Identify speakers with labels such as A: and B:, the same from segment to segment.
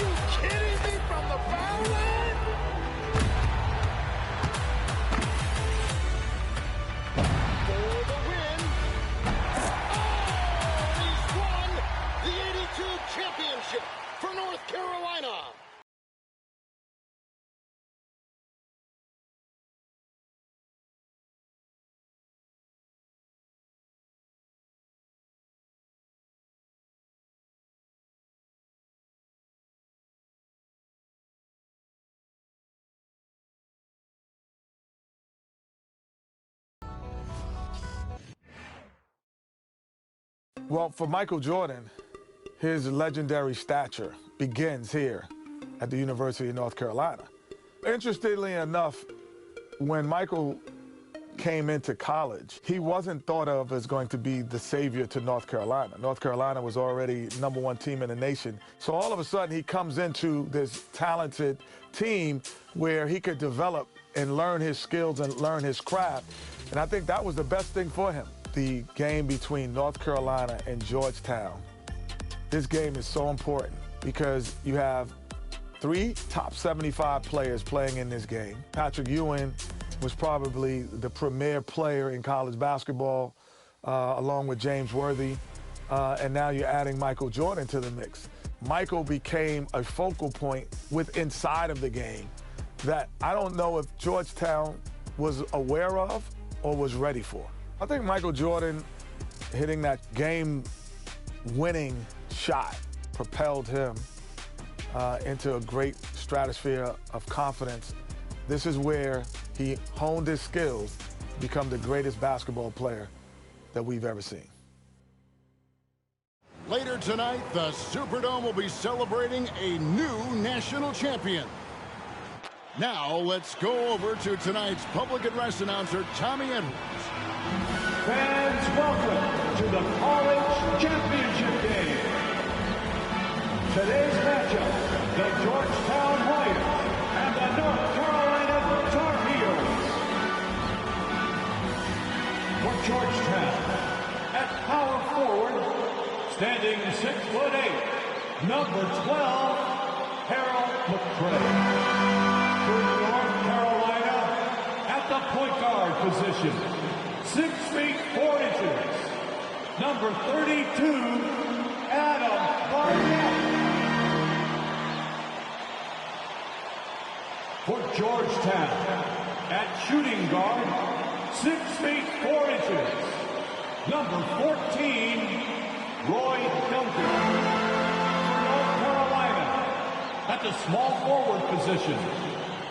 A: you kidding me? From the foul line? For the win. Oh, he's won the 82 championship for North Carolina.
B: Well, for Michael Jordan, his legendary stature begins here at the University of North Carolina. Interestingly enough, when Michael came into college, he wasn't thought of as going to be the savior to North Carolina. North Carolina was already #1 team in the nation. So all of a sudden, he comes into this talented team where he could develop and learn his skills and learn his craft. And I think that was the best thing for him. The game between North Carolina and Georgetown. This game is so important because you have 3 top 75 players playing in this game. Patrick Ewing was probably the premier player in college basketball, along with James Worthy. And now you're adding Michael Jordan to the mix. Michael became a focal point inside of the game that I don't know if Georgetown was aware of or was ready for. I think Michael Jordan hitting that game-winning shot propelled him into a great stratosphere of confidence. This is where he honed his skills to become the greatest basketball player that we've ever seen.
A: Later tonight, the Superdome will be celebrating a new national champion. Now, let's go over to tonight's public address announcer, Tommy Edwards.
C: Fans, welcome to the College Championship Game. Today's matchup, the Georgetown Hoyas and the North Carolina Tar Heels. For Georgetown, at power forward, standing 6'8", number 12, Harold McCray. For North Carolina, at the point guard position, 6 feet 4 inches, number 32, Adam Barnett. For Georgetown, at shooting guard, 6 feet 4 inches, number 14, Roy Duncan. For North Carolina, at the small forward position,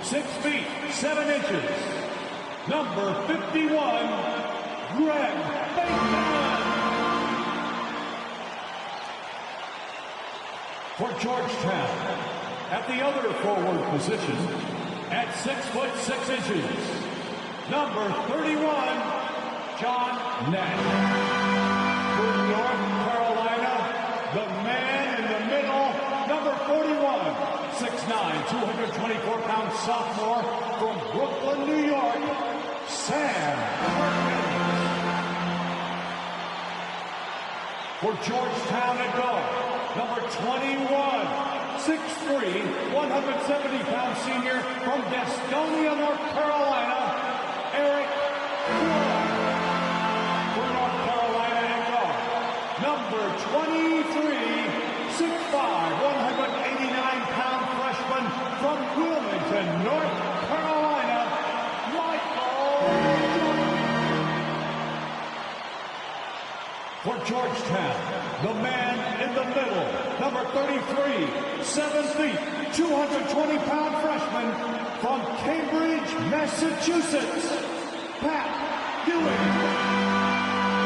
C: 6 feet 7 inches, number 51, Greg Bateman. For Georgetown, at the other forward position, at 6'6" number 31, John Nash. For North Carolina, the man in the middle, number 41, 6'9", 224-pound sophomore from Brooklyn, New York, Sam Perkins. For Georgetown at guard, number 21, 6'3", 170-pound senior from Gastonia, North Carolina, Eric Gordon. For North Carolina at guard, number 23, 6'5", 189-pound freshman from Wilmington, North Carolina, Michael Jordan. For Georgetown, the man in the middle, number 33, 7 feet, 220-pound freshman from Cambridge, Massachusetts, Pat Ewing.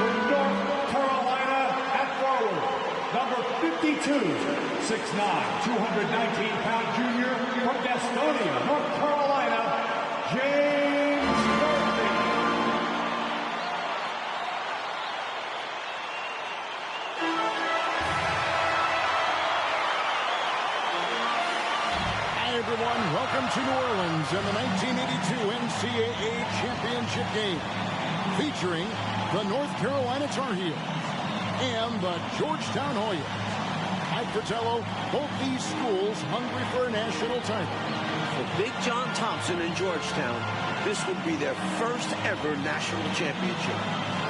C: For North Carolina at forward, number 52, 6'9", 219-pound junior from Gastonia, North Carolina, James Worthy.
A: Hi, everyone. Welcome to New Orleans in the 1982 NCAA Championship game, featuring the North Carolina Tar Heels and the Georgetown Hoyas. I've Fratello, both these schools hungry for a national title.
D: For Big John Thompson in Georgetown, this would be their first ever national championship.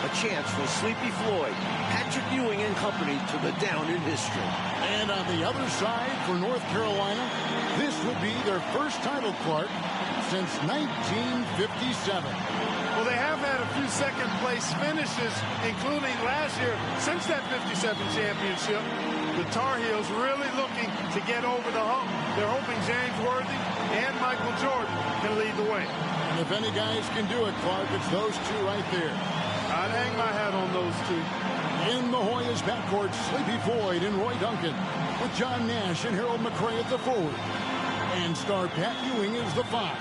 D: A chance for Sleepy Floyd, Patrick Ewing and company to go down in history.
A: And on the other side for North Carolina, this would be their first title, Clark, since 1957.
E: Well, they have had a few second-place finishes, including last year. Since that 57 championship, the Tar Heels really looking to get over the hump. They're hoping James Worthy and Michael Jordan can lead the way.
A: And if any guys can do it, Clark, it's those two right there.
E: I'd hang my hat on those two.
A: In the Hoyas backcourt, Sleepy Floyd and Roy Duncan, with John Nash and Harold McRae at the forward. And star Pat Ewing is the 5.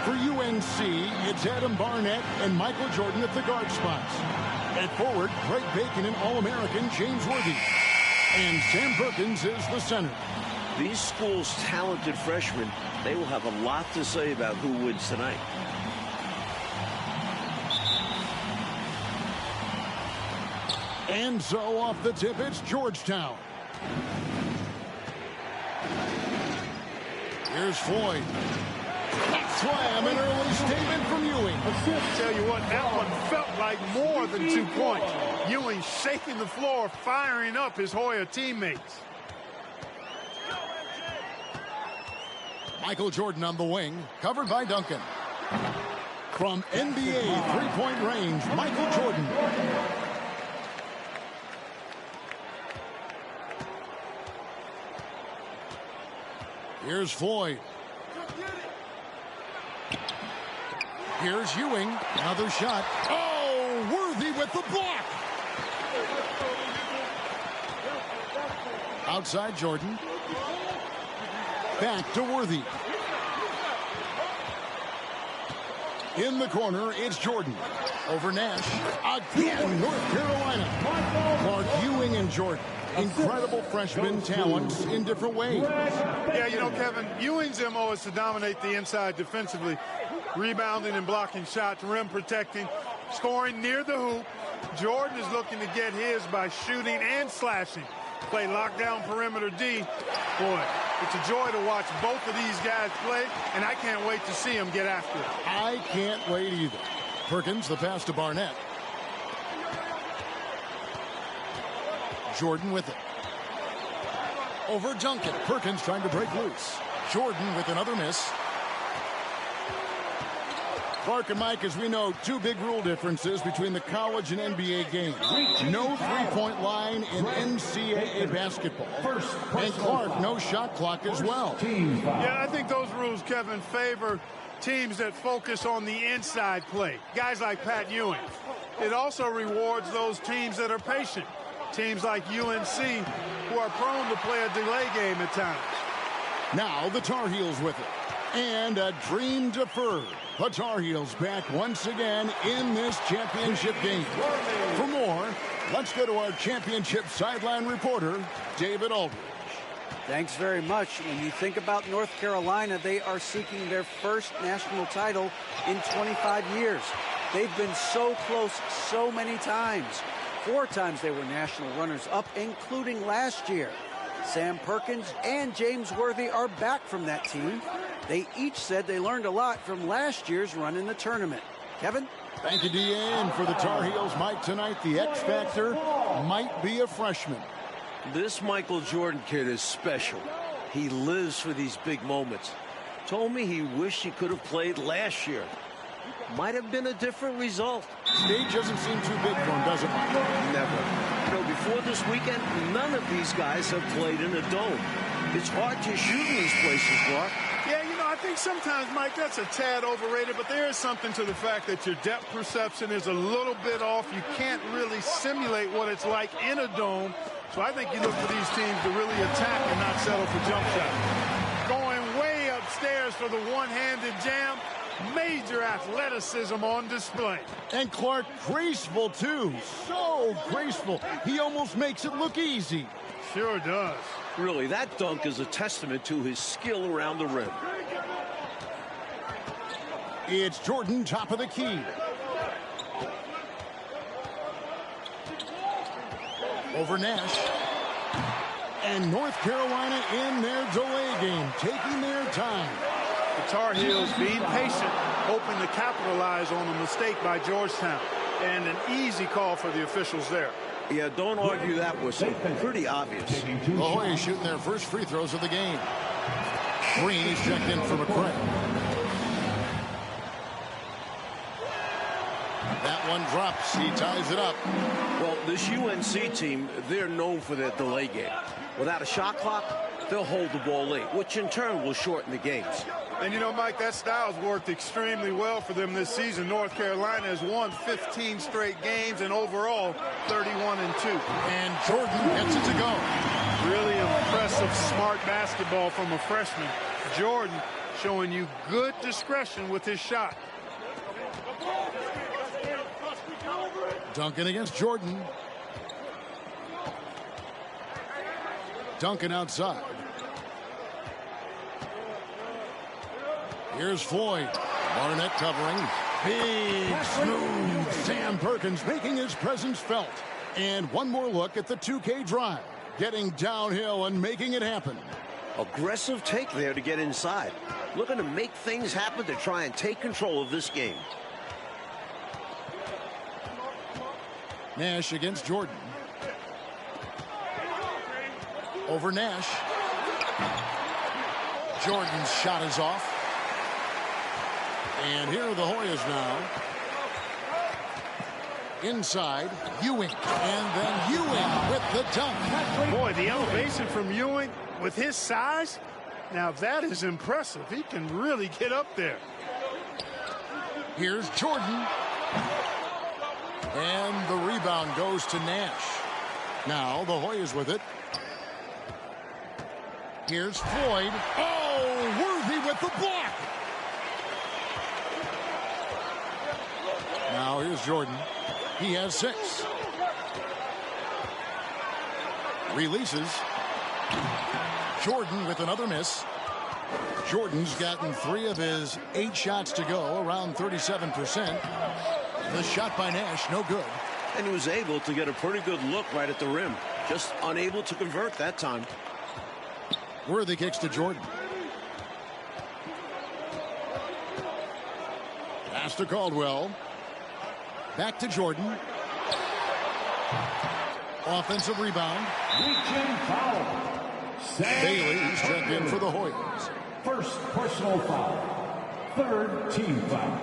A: For UNC, it's Adam Barnett and Michael Jordan at the guard spots. At forward, Greg Bacon and All-American James Worthy. And Sam Perkins is the center.
D: These schools' talented freshmen, they will have a lot to say about who wins tonight.
A: And so off the tip, it's Georgetown. Here's Floyd. Slam, an early statement from Ewing.
E: I tell you what, that one felt like more than 2 points. Ewing shaking the floor, firing up his Hoya teammates.
A: Michael Jordan on the wing, covered by Duncan. From NBA three-point range, Michael Jordan. Here's Floyd. Here's Ewing. Another shot. Oh, Worthy with the block. Outside Jordan. Back to Worthy. In the corner, it's Jordan. Over Nash. Again, North Carolina. Clark, Ewing, and Jordan. Incredible freshman talents in different ways.
E: Yeah, you know, Kevin, Ewing's MO is to dominate the inside defensively, rebounding and blocking shots, rim protecting, scoring near the hoop. Jordan is looking to get his by shooting and slashing. Play lockdown perimeter D. Boy, it's a joy to watch both of these guys play, and I can't wait to see them get after it.
A: I can't wait either. Perkins, the pass to Barnett. Jordan with it. Over Duncan. Perkins trying to break loose. Jordan with another miss. Clark and Mike, as we know, 2 big rule differences between the college and NBA games. No three-point line in NCAA basketball. And Clark, no shot clock as well.
E: Yeah, I think those rules, Kevin, favor teams that focus on the inside play. Guys like Pat Ewing. It also rewards those teams that are patient. Teams like UNC, who are prone to play a delay game at times.
A: Now the Tar Heels with it. And a dream deferred. The Tar Heels back once again in this championship game. For more, let's go to our championship sideline reporter, David Aldridge.
F: Thanks very much. When you think about North Carolina, they are seeking their first national title in 25 years. They've been so close so many times. 4 times they were national runners-up, including last year. Sam Perkins and James Worthy are back from that team. They each said they learned a lot from last year's run in the tournament. Kevin?
A: Thank you, D.A. And for the Tar Heels, Mike, tonight the X Factor might be a freshman.
D: This Michael Jordan kid is special. He lives for these big moments. Told me he wished he could have played last year. Might have been a different result.
A: Stage doesn't seem too big for him, does it, Mike?
D: Never. You know, before this weekend, none of these guys have played in a dome. It's hard to shoot in these places, Clark.
E: Yeah, you know, I think sometimes, Mike, that's a tad overrated, but there is something to the fact that your depth perception is a little bit off. You can't really simulate what it's like in a dome. So I think you look for these teams to really attack and not settle for jump shots. Going way upstairs for the one-handed jam. Major athleticism on display.
A: And Clark, graceful, too. So graceful. He almost makes it look easy.
E: Sure does.
D: Really, that dunk is a testament to his skill around the rim.
A: It's Jordan, top of the key. Over Nash. And North Carolina in their delay game, taking their time.
E: The Tar Heels being patient, hoping to capitalize on a mistake by Georgetown. And an easy call for the officials there.
D: Yeah, don't argue that whistle. Pretty obvious.
A: The Hoyas shooting their first free throws of the game. Green is checked in for McCray. That one drops. He ties it up.
D: Well, this UNC team, they're known for their delay game. Without a shot clock, they'll hold the ball late, which in turn will shorten the games.
E: And you know, Mike, that style's worked extremely well for them this season. North Carolina has won 15 straight games and overall 31-2.
A: And Jordan gets it to go.
E: Really impressive, smart basketball from a freshman. Jordan showing you good discretion with his shot.
A: Duncan against Jordan. Duncan outside. Here's Floyd. Barnett covering. Big, smooth Sam Perkins making his presence felt. And one more look at the 2K drive. Getting downhill and making it happen.
D: Aggressive take there to get inside. Looking to make things happen to try and take control of this game.
A: Nash against Jordan. Over Nash. Jordan's shot is off. And here are the Hoyas now. Inside, Ewing. And then Ewing with the dunk.
E: Boy, the elevation from Ewing with his size, now that is impressive. He can really get up there.
A: Here's Jordan. And the rebound goes to Nash. Now the Hoyas with it. Here's Floyd. Oh, Worthy with the block. Now here's Jordan. He has 6. Releases. Jordan with another miss. Jordan's gotten 3 of his 8 shots to go, around 37%. The shot by Nash, no good.
D: And he was able to get a pretty good look right at the rim. Just unable to convert that time.
A: Worthy kicks to Jordan. Pass to Caldwell. Back to Jordan. Offensive rebound.
C: Reaching foul.
A: Bailey's checked in for the Hoyas.
C: First personal foul. Third team foul.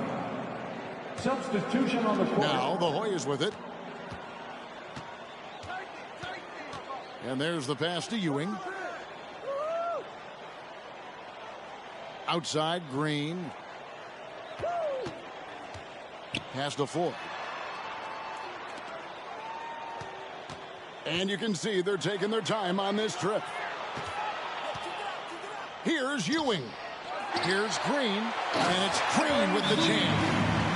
C: Substitution on the court.
A: Now the Hoyas with it. And there's the pass to Ewing. Outside, Green. Pass to Ford. And you can see they're taking their time on this trip. Here's Ewing. Here's Green. And it's Green with the jam.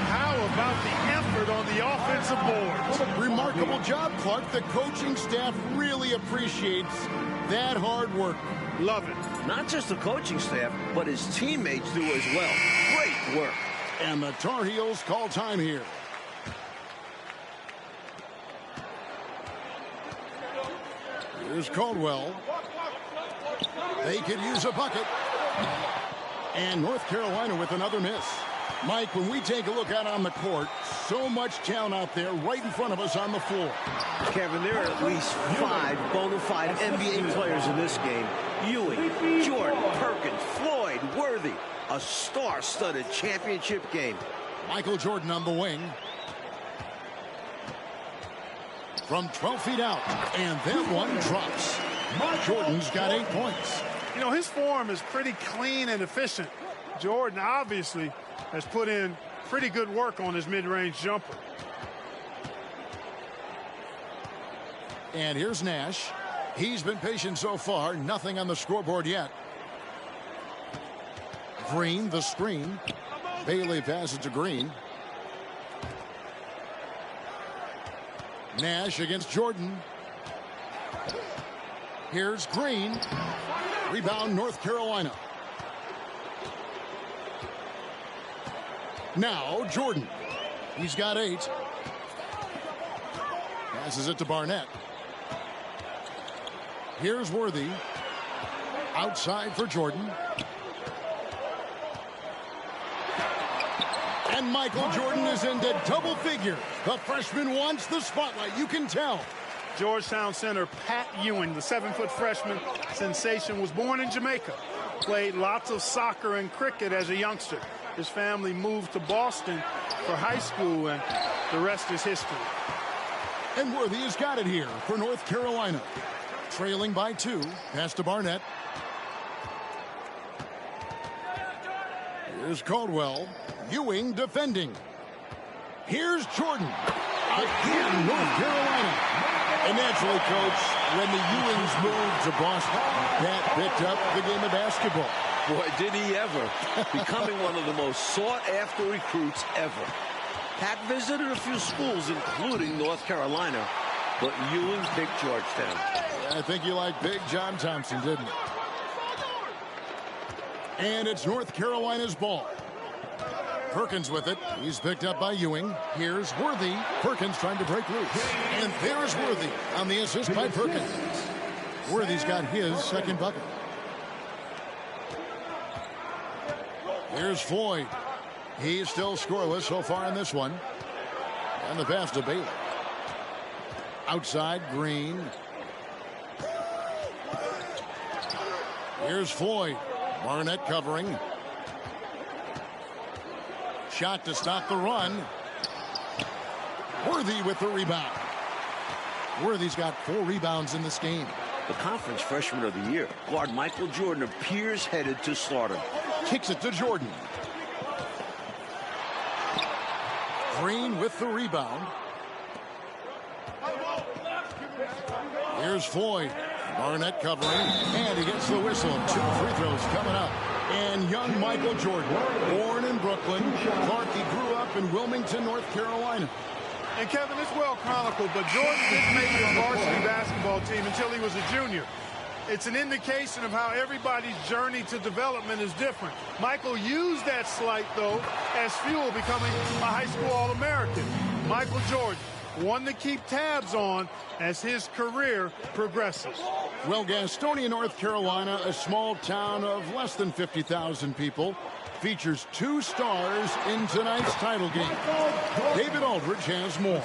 E: How about the effort on the offensive boards?
A: Remarkable job, Clark. The coaching staff really appreciates that hard work.
E: Love it.
D: Not just the coaching staff, but his teammates do as well. Great work.
A: And the Tar Heels call time here. Here's Caldwell. They could use a bucket. And North Carolina with another miss. Mike, when we take a look out on the court, so much talent out there right in front of us on the floor.
D: Kevin, there are at least 5 bona fide NBA players in this game. Ewing, Jordan, Perkins, Floyd, Worthy. A star-studded championship game.
A: Michael Jordan on the wing. From 12 feet out. And that one drops. Jordan's got 8 points.
E: You know, his form is pretty clean and efficient. Jordan obviously has put in pretty good work on his mid-range jumper.
A: And here's Nash. He's been patient so far. Nothing on the scoreboard yet. Green, the screen. Bailey passes to Green. Nash against Jordan. Here's Green. Rebound, North Carolina. Now Jordan. He's got 8. Passes it to Barnett. Here's Worthy. Outside for Jordan. And Michael Jordan is into double figures. The freshman wants the spotlight. You can tell.
E: Georgetown center Pat Ewing, the 7-foot freshman sensation, was born in Jamaica. Played lots of soccer and cricket as a youngster. His family moved to Boston for high school, and the rest is history.
A: And Worthy has got it here for North Carolina. Trailing by 2. Pass to Barnett. Here's Caldwell. Ewing defending. Here's Jordan. Again, North Carolina. And naturally, Coach, when the Ewings moved to Boston, Pat picked up the game of basketball.
D: Boy, did he ever. Becoming one of the most sought-after recruits ever. Pat visited a few schools, including North Carolina, but Ewing picked Georgetown.
A: I think you like Big John Thompson, didn't you? And it's North Carolina's ball. Perkins with it. He's picked up by Ewing. Here's Worthy. Perkins trying to break loose. And there's Worthy on the assist by Perkins. Worthy's got his second bucket. Here's Floyd. He's still scoreless so far in this one. And the pass to Bailey. Outside, Green. Here's Floyd. Barnett covering. Shot to stop the run. Worthy with the rebound. Worthy's got 4 rebounds in this game.
D: The conference freshman of the year, guard Michael Jordan, appears headed to stardom.
A: Kicks it to Jordan. Green with the rebound. Here's Floyd. Barnett covering. And he gets the whistle. 2 free throws coming up. And young Michael Jordan, born in Brooklyn. Clark, he grew up in Wilmington, North Carolina.
E: And Kevin, it's well chronicled, but Jordan didn't make his varsity basketball team until he was a junior. It's an indication of how everybody's journey to development is different. Michael used that slight, though, as fuel, becoming a high school All-American. Michael Jordan, one to keep tabs on as his career progresses.
A: Well, Gastonia, North Carolina, a small town of less than 50,000 people, features 2 stars in tonight's title game. David Aldridge has more.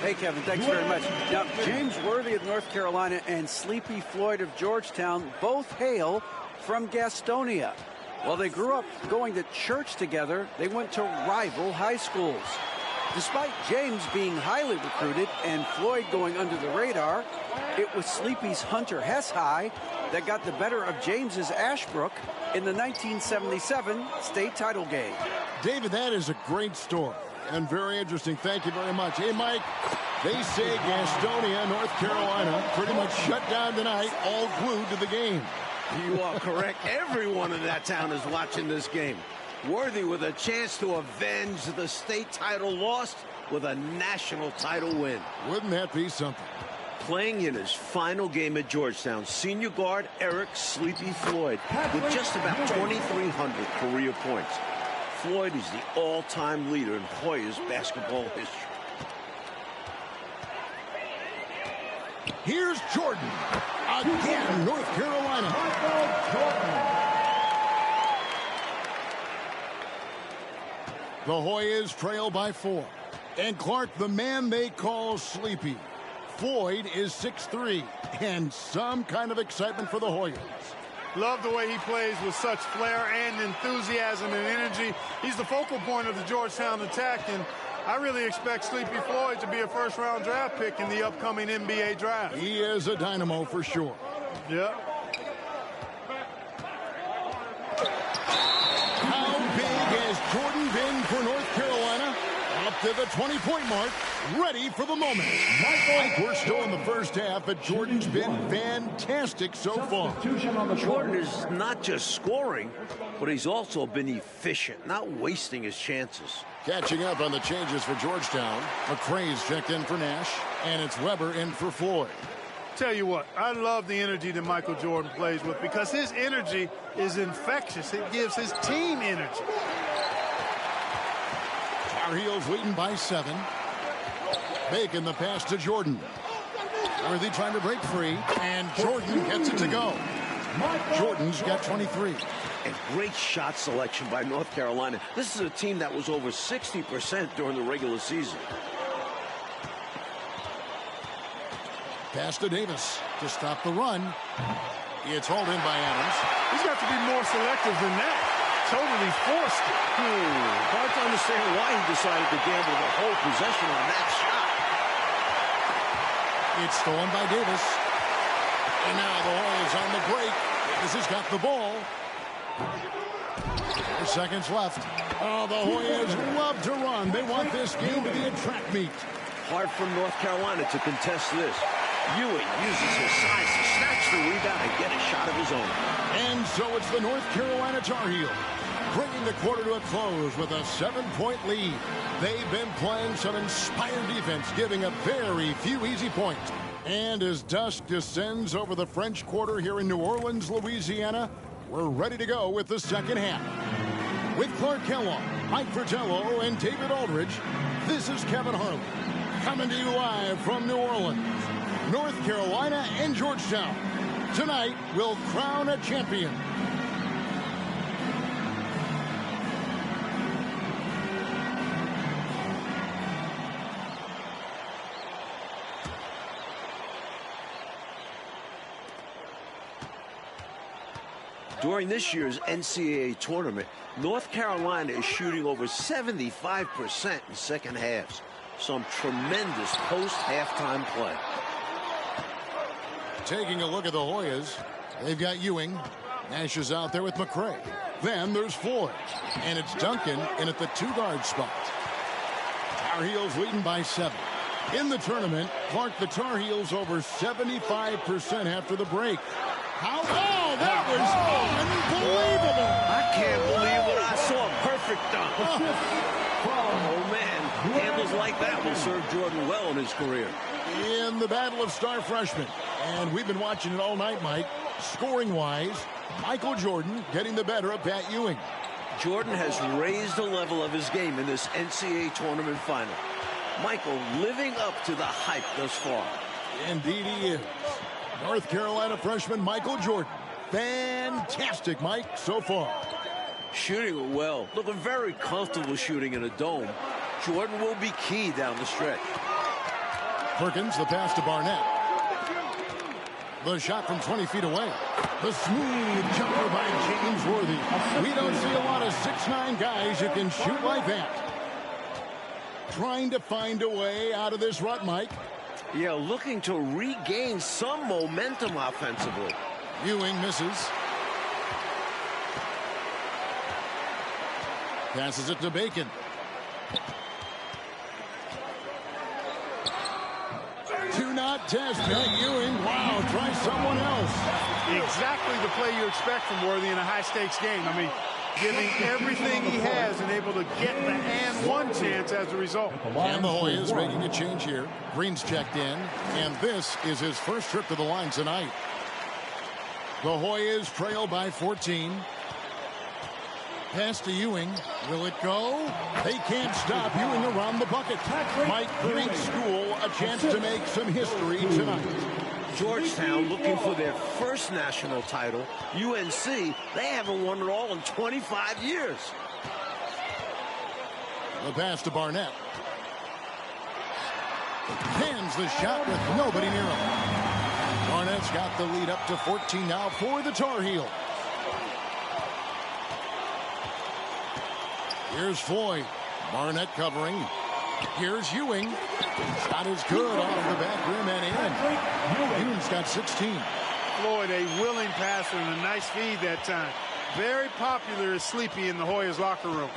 F: Hey, Kevin, thanks very much. Now, James Worthy of North Carolina and Sleepy Floyd of Georgetown both hail from Gastonia. While they grew up going to church together, they went to rival high schools. Despite James being highly recruited and Floyd going under the radar, it was Sleepy's Hunter Hess High that got the better of James's Ashbrook in the 1977 state title game.
A: David, that is a great story and very interesting. Thank you very much. Hey, Mike, they say Gastonia, North Carolina, pretty much shut down tonight, all glued to the game.
D: You are correct. Everyone in that town is watching this game. Worthy with a chance to avenge the state title lost with a national title win.
A: Wouldn't that be something?
D: Playing in his final game at Georgetown, senior guard Eric Sleepy Floyd with just about 2,300 career points. Floyd is the all-time leader in Hoyas basketball history.
A: Here's Jordan. Again, North Carolina. The Hoyas trail by 4. And Clark, the man they call Sleepy. Floyd is 6'3", and some kind of excitement for the Hoyas.
E: Love the way he plays with such flair and enthusiasm and energy. He's the focal point of the Georgetown attack, and I really expect Sleepy Floyd to be a first-round draft pick in the upcoming NBA draft.
A: He is a dynamo for sure.
E: Yeah.
A: How big has Jordan been for North Carolina? Up to the 20-point mark, ready for the moment. Mike, we're still in the first half, but Jordan's been fantastic so far.
D: Jordan is not just scoring, but he's also been efficient, not wasting his chances.
A: Catching up on the changes for Georgetown. McCrae's checked in for Nash, and it's Weber in for Floyd.
E: Tell you what, I love the energy that Michael Jordan plays with because his energy is infectious. It gives his team energy.
A: Tar Heels leading by 7. Bacon the pass to Jordan. Worthy trying to break free, and Jordan gets it to go. Jordan's got 23.
D: And great shot selection by North Carolina. This is a team that was over 60% during the regular season.
A: Pass to Davis to stop the run. It's hauled in by Adams.
E: He's got to be more selective than that. Totally forced it.
D: Hard to understand why he decided to gamble the whole possession on that shot.
A: It's stolen by Davis. And now the Royals on the break. Davis has got the ball. 4 seconds left. Oh, the Hoyas love to run. They want this game to be a track meet.
D: Hard for North Carolina to contest this. Ewing uses his size to snatch the rebound and get a shot of his own.
A: And so it's the North Carolina Tar Heels bringing the quarter to a close with a 7-point lead. They've been playing some inspired defense, giving up very few easy points. And as dusk descends over the French Quarter here in New Orleans, Louisiana, we're ready to go with the second half. With Clark Kellogg, Mike Fratello, and David Aldridge, this is Kevin Harlan coming to you live from New Orleans. North Carolina and Georgetown tonight will crown a champion.
D: During this year's NCAA tournament, North Carolina is shooting over 75% in second halves. Some tremendous post-halftime play.
A: Taking a look at the Hoyas, they've got Ewing. Nash is out there with McCray. Then there's Floyd. And it's Duncan in at the 2-guard spot. Tar Heels leading by 7. In the tournament, Clark, the Tar Heels over 75% after the break. How? Oh, that was unbelievable!
D: I can't believe what I saw. Perfect dunk. Oh, man. Handles like that will serve Jordan well in his career.
A: In the battle of star freshmen. And we've been watching it all night, Mike. Scoring-wise, Michael Jordan getting the better of Pat Ewing.
D: Jordan has raised the level of his game in this NCAA tournament final. Michael living up to the hype thus far.
A: Indeed he is. North Carolina freshman Michael Jordan. Fantastic, Mike, so far.
D: Shooting it well. Looking very comfortable shooting in a dome. Jordan will be key down the stretch.
A: Perkins, the pass to Barnett. The shot from 20 feet away. The smooth jumper by James Worthy. We don't see a lot of 6'9" guys who can shoot like that. Trying to find a way out of this rut, Mike.
D: Yeah, looking to regain some momentum offensively.
A: Ewing misses. Passes it to Bacon. Do not test Pat Ewing. Wow, try someone else.
E: Exactly the play you expect from Worthy in a high-stakes game. I mean, giving everything he has and able to get the and one chance as a result.
A: And the Hoyas making a change here. Green's checked in, and this is his first trip to the line tonight. The Hoyas trail by 14. Pass to Ewing. Will it go? They can't stop Ewing around the bucket. Mike, great school, a chance to make some history tonight.
D: Georgetown looking for their first national title. UNC, they haven't won it all in 25 years.
A: The pass to Barnett. Hands the shot with nobody near him. Barnett's got the lead up to 14 now for the Tar Heels. Here's Floyd. Barnett covering. Here's Ewing. Shot is good off the back rim and in. Ewing's got 16.
E: Floyd, a willing passer and a nice feed that time. Very popular as Sleepy in the Hoyas locker room.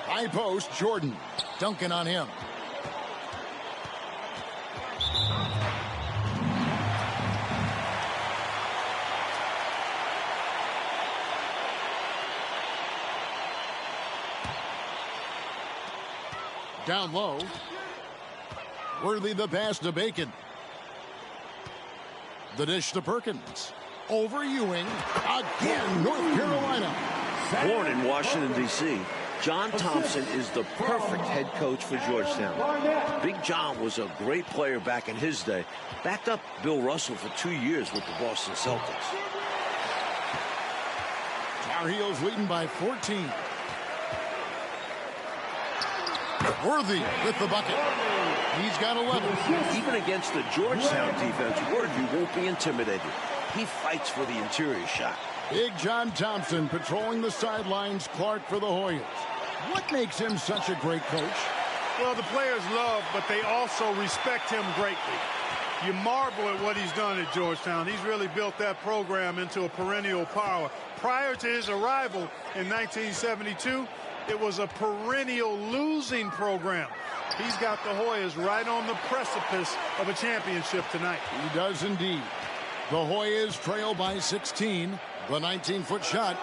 A: High post, Jordan. Duncan on him. Down low. Worthy the pass to Bacon. The dish to Perkins. Over Ewing. Again, North Carolina.
D: Born in Washington, D.C., John Thompson is the perfect head coach for Georgetown. Big John was a great player back in his day. Backed up Bill Russell for 2 years with the Boston Celtics.
A: Tar Heels leading by 14. Worthy with the bucket. He's got 11.
D: Even against the Georgetown defense, Worthy won't be intimidated. He fights for the interior shot.
A: Big John Thompson patrolling the sidelines. Clark for the Hoyas. What makes him such a great coach?
E: Well, the players love, but they also respect him greatly. You marvel at what he's done at Georgetown. He's really built that program into a perennial power. Prior to his arrival in 1972, it was a perennial losing program. He's got the Hoyas right on the precipice of a championship tonight.
A: He does indeed. The Hoyas trail by 16. The 19-foot shot.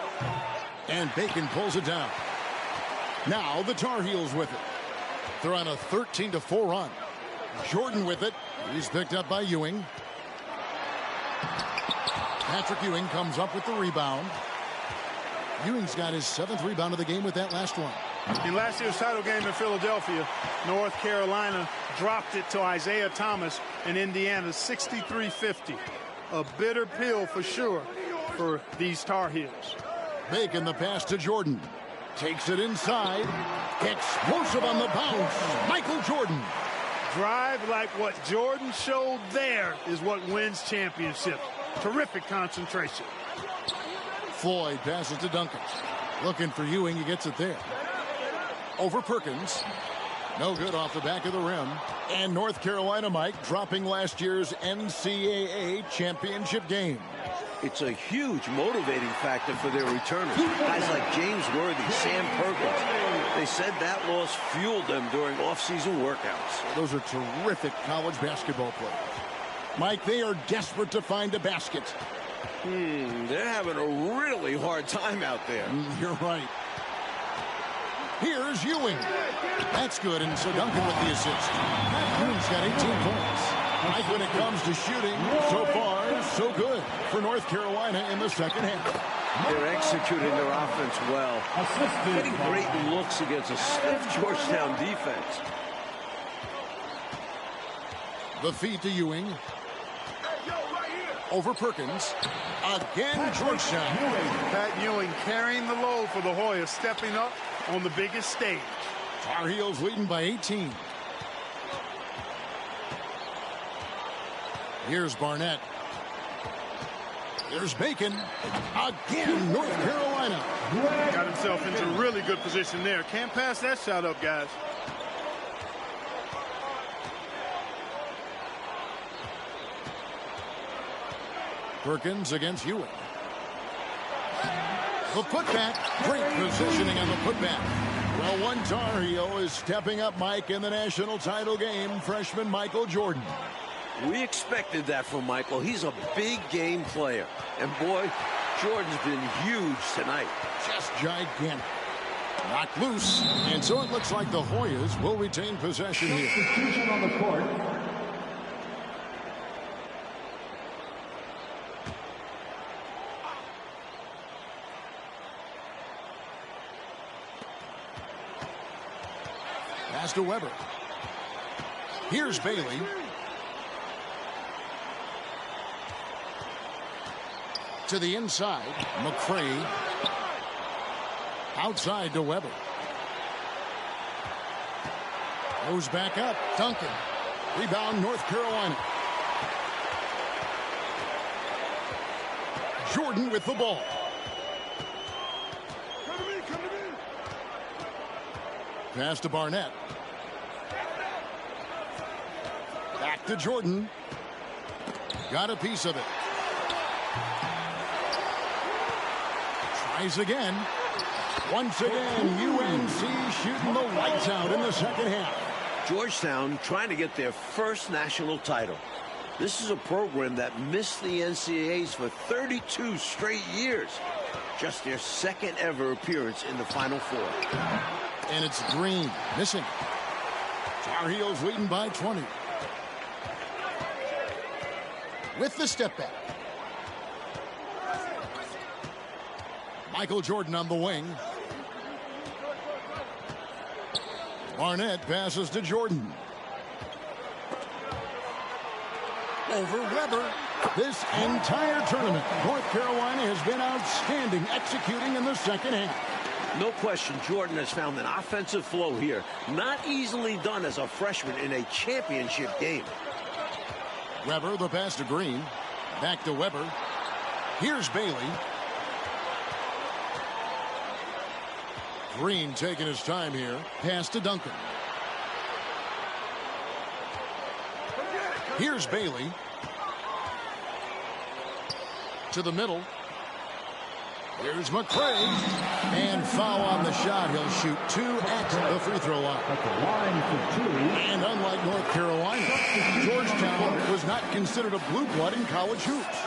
A: And Bacon pulls it down. Now the Tar Heels with it. They're on a 13-4 run. Jordan with it. He's picked up by Ewing. Patrick Ewing comes up with the rebound. Ewing's got his 7th rebound of the game with that last one.
E: In last year's title game in Philadelphia, North Carolina dropped it to Isaiah Thomas in Indiana, 63-50. A bitter pill for sure for these Tar Heels.
A: Bacon the pass to Jordan. Takes it inside. Explosive on the bounce. Michael Jordan.
E: Drive like what Jordan showed there is what wins championships. Terrific concentration.
A: Floyd passes to Duncan. Looking for Ewing. He gets it there. Over Perkins. No good off the back of the rim. And North Carolina, Mike, dropping last year's NCAA championship game.
D: It's a huge motivating factor for their returners. Guys like James Worthy, Sam Perkins. They said that loss fueled them during off-season workouts.
A: Those are terrific college basketball players. Mike, they are desperate to find a basket.
D: They're having a really hard time out there.
A: You're right. Here's Ewing. That's good, and so Duncan with the assist. Ewing's got 18 points. Mike, when it comes to shooting, so far, so good for North Carolina in the second half.
D: They're executing their offense well. Getting great looks against a stiff Georgetown defense.
A: The feed to Ewing. Over Perkins. Again, Georgetown.
E: Pat Ewing carrying the load for the Hoyas, stepping up on the biggest stage.
A: Tar Heels leading by 18. Here's Barnett. There's Bacon. Again, North Carolina.
E: Got himself into a really good position there. Can't pass that shot up, guys.
A: Perkins against Ewing. The putback. Great positioning on the putback. Well, one Tar Heel is stepping up, Mike, in the national title game. Freshman Michael Jordan.
D: We expected that from Michael. He's a big game player. And boy, Jordan's been huge tonight.
A: Just gigantic. Knocked loose. And so it looks like the Hoyas will retain possession here.
C: Substitution on the court.
A: Pass to Weber. Here's Bailey. To the inside, McCray. Outside to Weber. Goes back up, Duncan. Rebound, North Carolina. Jordan with the ball. Pass to Barnett. Back to Jordan. Got a piece of it. Tries again. Once again, UNC shooting the lights out in the second half.
D: Georgetown trying to get their first national title. This is a program that missed the NCAAs for 32 straight years. Just their second ever appearance in the Final Four.
A: And it's Green missing. Tar Heels leading by 20. With the step back. Michael Jordan on the wing. Barnett passes to Jordan. Over Weber. This entire tournament, North Carolina has been outstanding executing in the second half.
D: No question, Jordan has found an offensive flow here. Not easily done as a freshman in a championship game.
A: Weber, the pass to Green. Back to Weber. Here's Bailey. Green taking his time here. Pass to Duncan. Here's Bailey. To the middle. Here's McCray. And foul on the shot. He'll shoot 2 at the free throw line. And unlike North Carolina, Georgetown was not considered a blue blood in college hoops.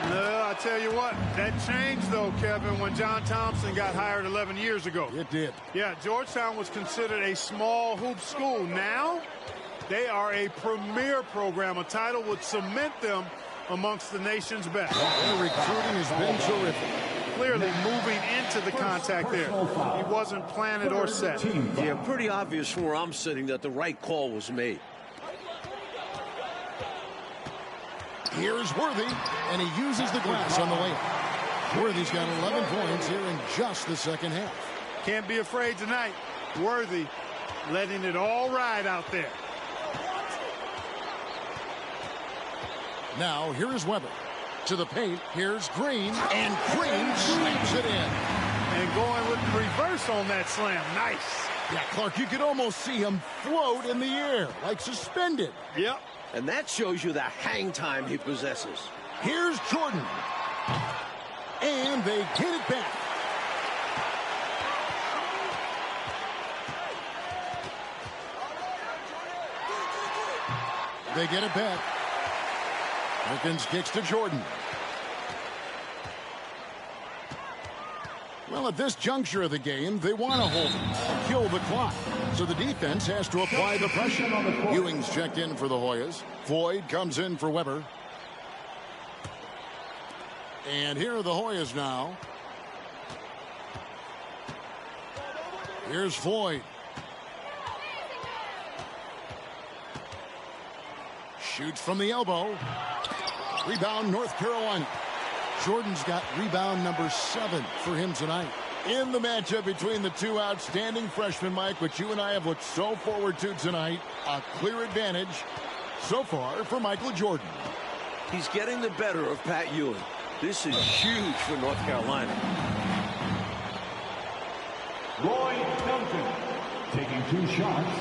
E: No, I tell you what, that changed, though, Kevin, when John Thompson got hired 11 years ago.
A: It did.
E: Yeah, Georgetown was considered a small hoop school. Now, they are a premier program. A title would cement them amongst the nation's best.
A: Their recruiting has been terrific.
E: Clearly moving into the contact there. He wasn't planted or set.
D: Yeah, pretty obvious from where I'm sitting that the right call was made.
A: Here's Worthy, and he uses the glass on the layup. Worthy's got 11 points here in just the second half.
E: Can't be afraid tonight. Worthy letting it all ride out there.
A: Now, here is Weber. To the paint, here's Green, and Green slams it in.
E: And going with the reverse on that slam. Nice.
A: Yeah, Clark, you could almost see him float in the air, like suspended.
E: Yep.
D: And that shows you the hang time he possesses.
A: Here's Jordan. And they get it back. They get it back. Perkins kicks to Jordan. Well, at this juncture of the game, they want to hold it, kill the clock. So the defense has to apply the pressure. Ewing's checked in for the Hoyas. Floyd comes in for Weber. And here are the Hoyas now. Here's Floyd. Shoots from the elbow. Rebound, North Carolina. Jordan's got rebound number 7 for him tonight. In the matchup between the two outstanding freshmen, Mike, which you and I have looked so forward to tonight, a clear advantage so far for Michael Jordan.
D: He's getting the better of Pat Ewing. This is huge for North Carolina.
C: Roy Duncan taking 2 shots.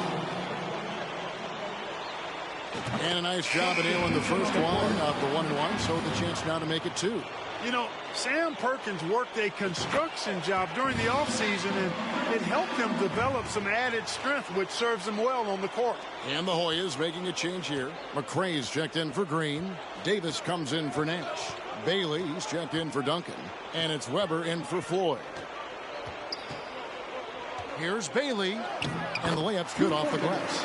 A: And a nice job of nailing the first one of the 1-1, so the chance now to make it 2.
E: You know, Sam Perkins worked a construction job during the offseason, and it helped him develop some added strength, which serves him well on the court.
A: And the Hoyas making a change here. McCray's checked in for Green. Davis comes in for Nash. Bailey's checked in for Duncan. And it's Weber in for Floyd. Here's Bailey. And the layup's good off the glass.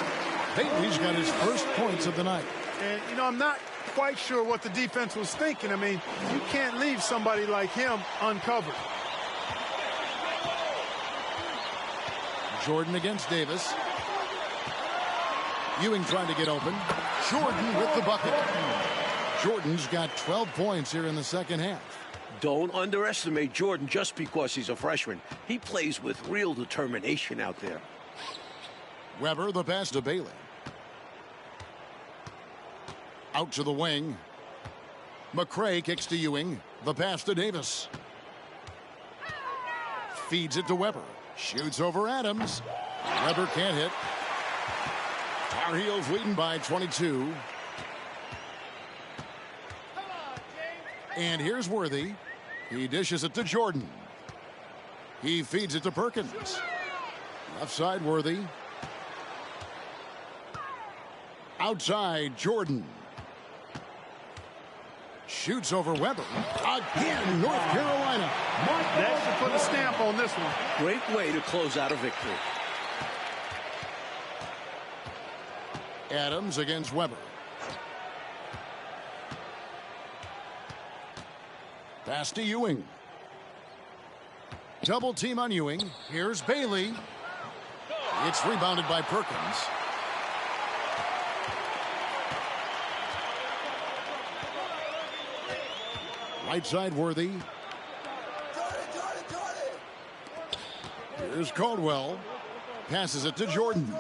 A: Bailey's got his first points of the night.
E: And, you know, I'm not quite sure what the defense was thinking. I mean, you can't leave somebody like him uncovered.
A: Jordan against Davis. Ewing trying to get open. Jordan with the bucket. Jordan's got 12 points here in the second half.
D: Don't underestimate Jordan just because he's a freshman. He plays with real determination out there.
A: Weber, the pass to Bailey. Out to the wing. McCray kicks to Ewing. The pass to Davis. Feeds it to Weber. Shoots over Adams. Weber can't hit. Tar Heels leading by 22. And here's Worthy. He dishes it to Jordan. He feeds it to Perkins. Left side, Worthy. Outside, Jordan. Shoots over Weber. Again, North Carolina.
E: That should put a stamp on this one.
D: Great way to close out a victory.
A: Adams against Weber. Pass to Ewing. Double team on Ewing. Here's Bailey. It's rebounded by Perkins. Right side, Worthy. Here's Caldwell. Passes it to Jordan.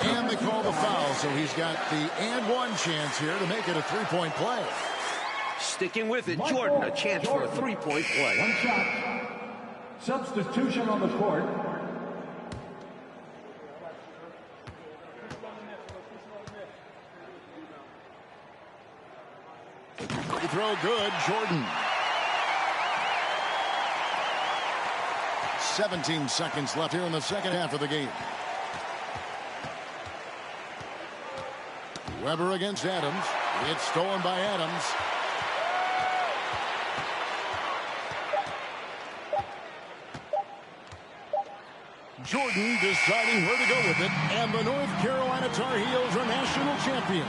A: And they call the foul, so he's got the and one chance here to make it a three-point play.
D: Sticking with it, Jordan, a chance for a three-point play.
C: One shot. Substitution on the court.
A: Free throw good, Jordan. 17 seconds left here in the second half of the game. Weber against Adams. It's stolen by Adams. Jordan deciding where to go with it, and the North Carolina Tar Heels are national champions.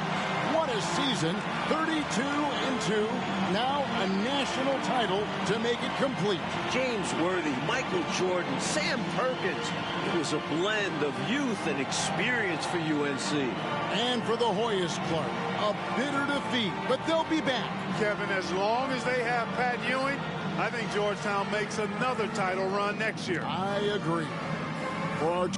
A: What a season, 32-2, now a national title to make it complete.
D: James Worthy, Michael Jordan, Sam Perkins. It was a blend of youth and experience for UNC.
A: And for the Hoyas, Clark, a bitter defeat, but they'll be back.
E: Kevin, as long as they have Pat Ewing, I think Georgetown makes another title run next year.
A: I agree. For our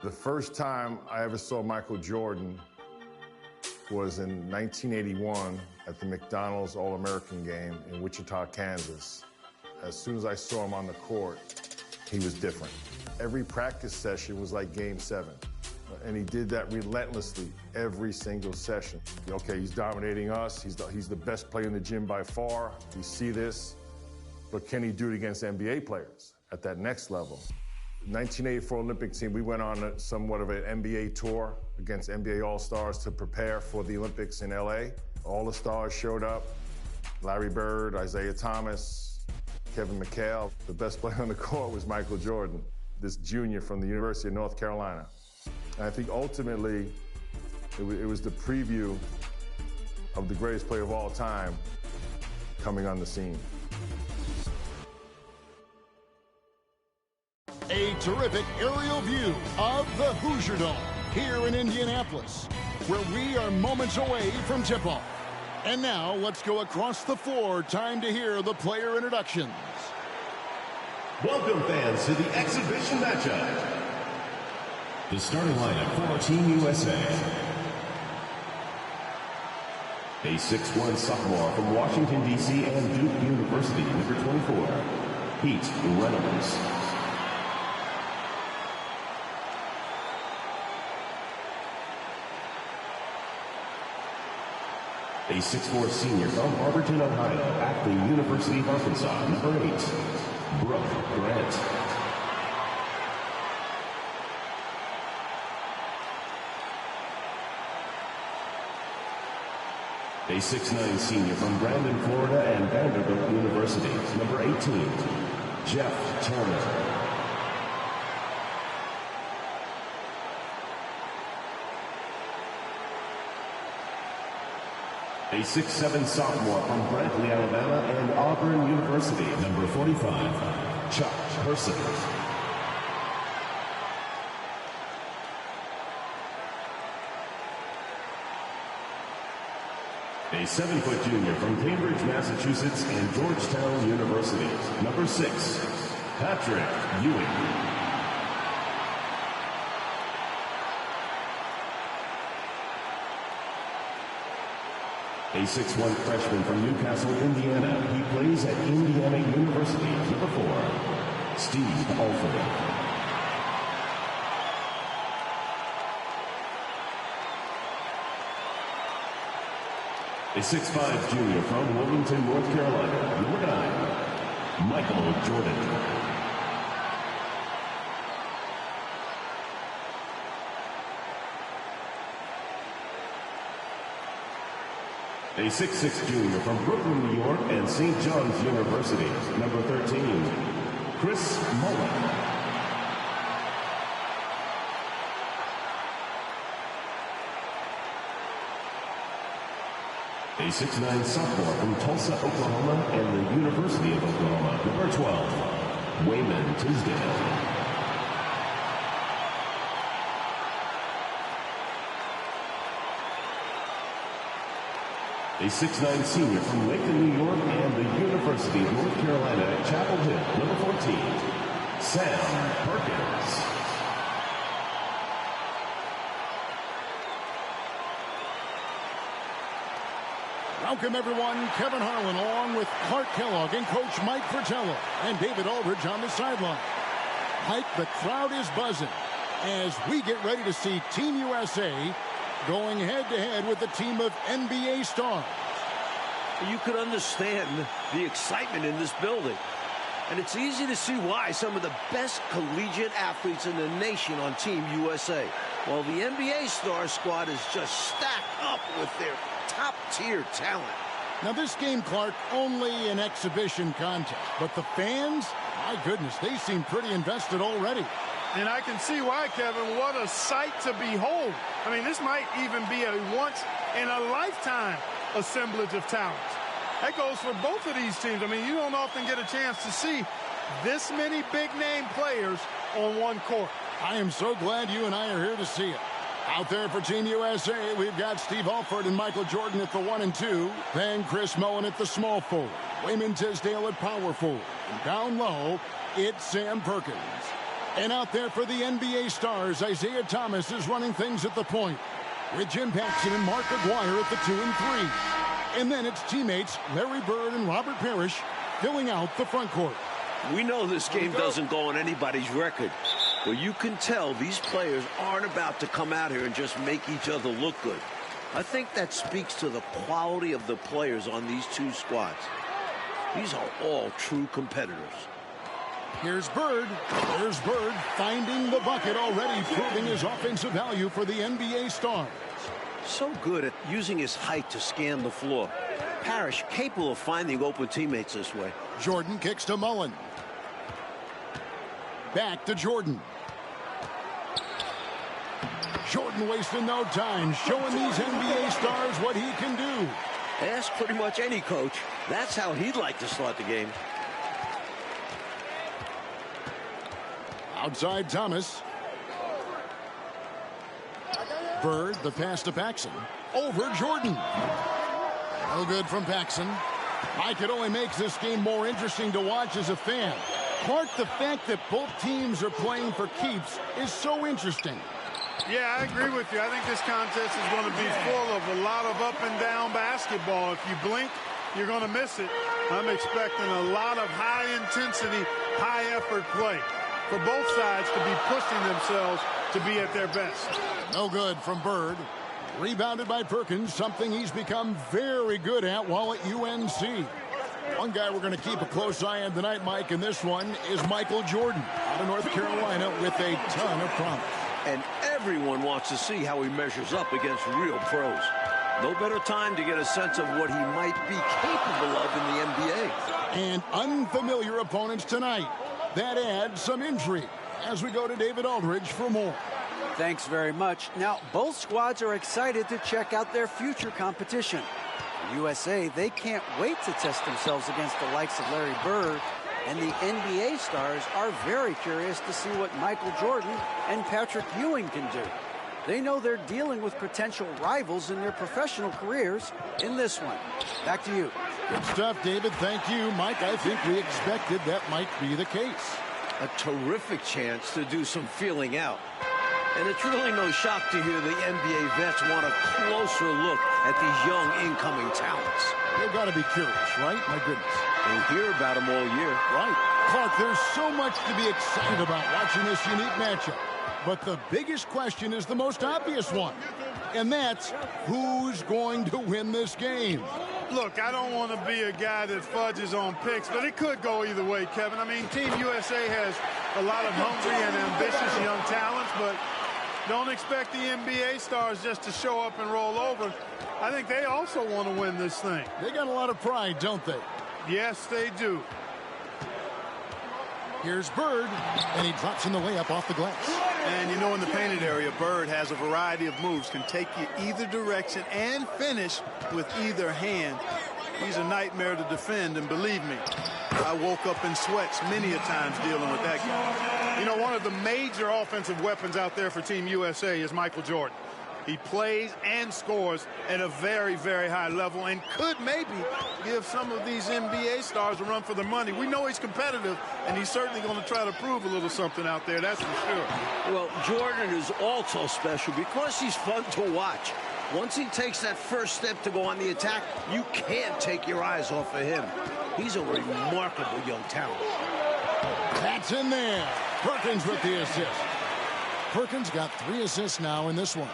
G: The first time I ever saw Michael Jordan was in 1981 at the McDonald's All-American game in Wichita, Kansas. As soon as I saw him on the court, he was different. Every practice session was like Game 7. And he did that relentlessly every single session. Okay, he's dominating us. He's the best player in the gym by far. We see this. But can he do it against NBA players at that next level? 1984 Olympic team, we went on somewhat of an NBA tour against NBA All-Stars to prepare for the Olympics in LA. All the stars showed up. Larry Bird, Isaiah Thomas, Kevin McHale. The best player on the court was Michael Jordan, this junior from the University of North Carolina. And I think ultimately, it was the preview of the greatest player of all time coming on the scene.
A: A terrific aerial view of the Hoosier Dome here in Indianapolis, where we are moments away from tip-off. And now let's go across the floor. Time to hear the player introductions.
H: Welcome, fans, to the exhibition matchup. The starting lineup for Team USA. A 6'1" sophomore from Washington, D.C. and Duke University, number 24, Pete Reynolds. A 6'4" senior from Barberton, Ohio, at the University of Arkansas, number 8, Brooke Grant. A 6'9" senior from Brandon, Florida, and Vanderbilt University, number 18, Jeff Turner. A 6'7" sophomore from Brantley, Alabama, and Auburn University, number 45, Chuck Person. A 7-foot junior from Cambridge, Massachusetts, and Georgetown University, number 6, Patrick Ewing. A 6'1" freshman from Newcastle, Indiana. He plays at Indiana University. Number 4, Steve Alford. A 6'5" junior from Wilmington, North Carolina. Number 9, Michael Jordan. A 6'6" junior from Brooklyn, New York, and St. John's University. Number 13, Chris Mullin. A 6'9" sophomore from Tulsa, Oklahoma, and the University of Oklahoma. Number 12, Wayman Tisdale. A 6'9" senior from Lakeland, New York, and the University of North Carolina at Chapel Hill. Number 14, Sam Perkins.
A: Welcome, everyone. Kevin Harlan along with Clark Kellogg and Coach Mike Fratello and David Aldridge on the sideline. Mike, the crowd is buzzing as we get ready to see Team USA going head-to-head with a team of NBA stars.
D: You could understand the excitement in this building. And it's easy to see why some of the best collegiate athletes in the nation on Team USA. While the NBA star squad is just stacked up with their top-tier talent.
A: Now this game, Clark, only an exhibition contest. But the fans, my goodness, they seem pretty invested already.
E: And I can see why, Kevin. What a sight to behold. I mean, this might even be a once-in-a-lifetime assemblage of talent. That goes for both of these teams. I mean, you don't often get a chance to see this many big-name players on one court.
A: I am so glad you and I are here to see it. Out there for Team USA, we've got Steve Alford and Michael Jordan at the 1 and 2. Then Chris Mullin at the small forward. Wayman Tisdale at power forward. And down low, it's Sam Perkins. And out there for the NBA stars, Isaiah Thomas is running things at the point, with Jim Paxson and Mark Aguirre at the 2 and 3. And then it's teammates Larry Bird and Robert Parrish filling out the front court.
D: We know this game doesn't go on anybody's record, but you can tell these players aren't about to come out here and just make each other look good. I think that speaks to the quality of the players on these two squads. These are all true competitors.
A: Here's Bird. There's Bird finding the bucket already, proving his offensive value for the NBA stars.
D: So good at using his height to scan the floor. Parrish capable of finding open teammates this way.
A: Jordan kicks to Mullin. Back to Jordan. Jordan wasting no time, showing these NBA stars what he can do.
D: Ask pretty much any coach. That's how he'd like to start the game.
A: Outside Thomas. Bird, the pass to Paxson. Over Jordan. No good from Paxson. Mike, it only makes this game more interesting to watch as a fan. Clark, the fact that both teams are playing for keeps is so interesting.
E: Yeah, I agree with you. I think this contest is going to be full of a lot of up and down basketball. If you blink, you're going to miss it. I'm expecting a lot of high intensity, high effort play for both sides to be pushing themselves to be at their best.
A: No good from Bird. Rebounded by Perkins, something he's become very good at while at UNC. One guy we're going to keep a close eye on tonight, Mike, and this one is Michael Jordan out of North Carolina with a ton of promise.
D: And everyone wants to see how he measures up against real pros. No better time to get a sense of what he might be capable of in the NBA.
A: And unfamiliar opponents tonight. That adds some intrigue as we go to David Aldridge for more.
F: Thanks very much. Now, both squads are excited to check out their future competition. For USA, they can't wait to test themselves against the likes of Larry Bird, and the NBA stars are very curious to see what Michael Jordan and Patrick Ewing can do. They know they're dealing with potential rivals in their professional careers in this one. Back to you.
A: Good stuff, David. Thank you. Mike, I think we expected that might be the case.
D: A terrific chance to do some feeling out. And it's really no shock to hear the NBA vets want a closer look at these young incoming talents.
A: They've got to be curious, right? My goodness.
D: We'll hear about them all year.
A: Right. Clark, there's so much to be excited about watching this unique matchup. But the biggest question is the most obvious one. And that's who's going to win this game?
E: Look, I don't want to be a guy that fudges on picks, but it could go either way, Kevin. I mean, Team USA has a lot of hungry and ambitious young talents, but don't expect the NBA stars just to show up and roll over. I think they also want to win this thing.
A: They got a lot of pride, don't they?
E: Yes, they do.
A: Here's Bird, and he drops in the layup off the glass.
E: And you know, in the painted area, Bird has a variety of moves, can take you either direction and finish with either hand. He's a nightmare to defend, and believe me, I woke up in sweats many a times dealing with that guy. You know, one of the major offensive weapons out there for Team USA is Michael Jordan. He plays and scores at a very, very high level and could maybe give some of these NBA stars a run for their money. We know he's competitive, and he's certainly going to try to prove a little something out there, that's for sure.
D: Well, Jordan is also special because he's fun to watch. Once he takes that first step to go on the attack, you can't take your eyes off of him. He's a remarkable young talent.
A: That's in there. Perkins with the assist. Perkins got 3 assists now in this one.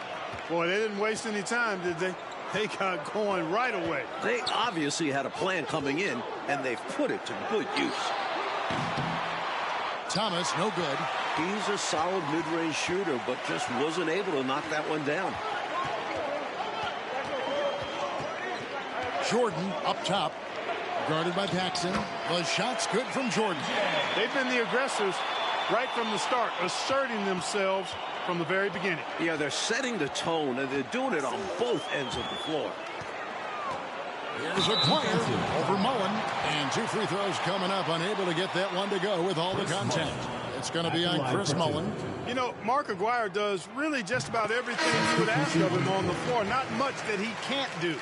E: Boy, they didn't waste any time, did they? They got going right away.
D: They obviously had a plan coming in, and they've put it to good use.
A: Thomas, no good.
D: He's a solid mid-range shooter, but just wasn't able to knock that one down.
A: Jordan up top, guarded by Paxson. The shot's good from Jordan.
E: They've been the aggressors right from the start, asserting themselves from the very beginning.
D: Yeah, they're setting the tone, and they're doing it on both ends of the floor.
A: Here's a Dwyer over Mullen, and 2 free throws coming up, unable to get that one to go with all the contact. It's going to be on Chris Mullen.
E: You know, Mark Aguirre does really just about everything you would ask of him on the floor. Not much that he can't do.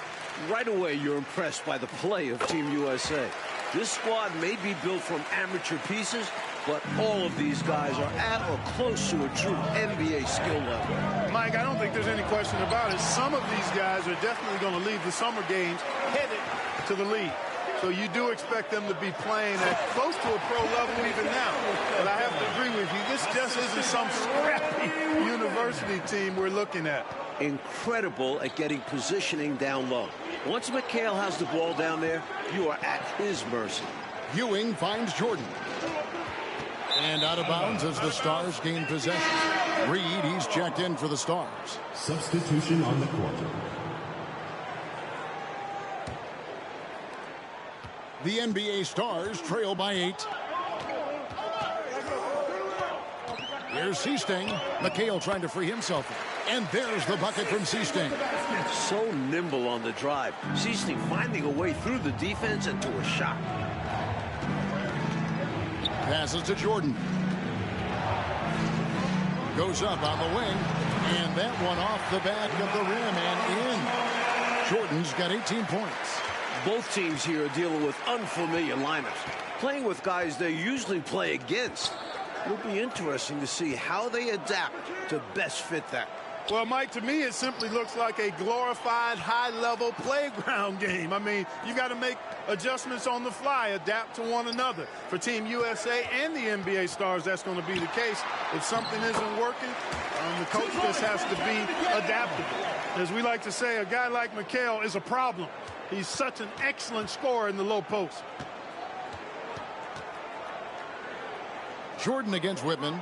D: Right away, you're impressed by the play of Team USA. This squad may be built from amateur pieces, but all of these guys are at or close to a true NBA skill level.
E: Mike, I don't think there's any question about it. Some of these guys are definitely going to leave the summer games headed to the league. So you do expect them to be playing at close to a pro level even now. But I have to agree with you. This just isn't some scrappy university team we're looking at.
D: Incredible at getting positioning down low. Once McHale has the ball down there, you are at his mercy.
A: Ewing finds Jordan. And out of bounds as the Stars gain possession. Reed, he's checked in for the Stars.
H: Substitution on the court.
A: The NBA Stars trail by 8. Here's Seasting. McHale trying to free himself. And there's the bucket from Seasting.
D: So nimble on the drive. Seasting finding a way through the defense and to a shot.
A: Passes to Jordan. Goes up on the wing. And that one off the back of the rim and in. Jordan's got 18 points.
D: Both teams here are dealing with unfamiliar lineups. Playing with guys they usually play against. It'll be interesting to see how they adapt to best fit that.
E: Well, Mike, to me, it simply looks like a glorified high-level playground game. I mean, you got to make adjustments on the fly, adapt to one another. For Team USA and the NBA Stars, that's going to be the case. If something isn't working, the coach just has to be adaptable. As we like to say, a guy like McHale is a problem. He's such an excellent scorer in the low post.
A: Jordan against Whitman.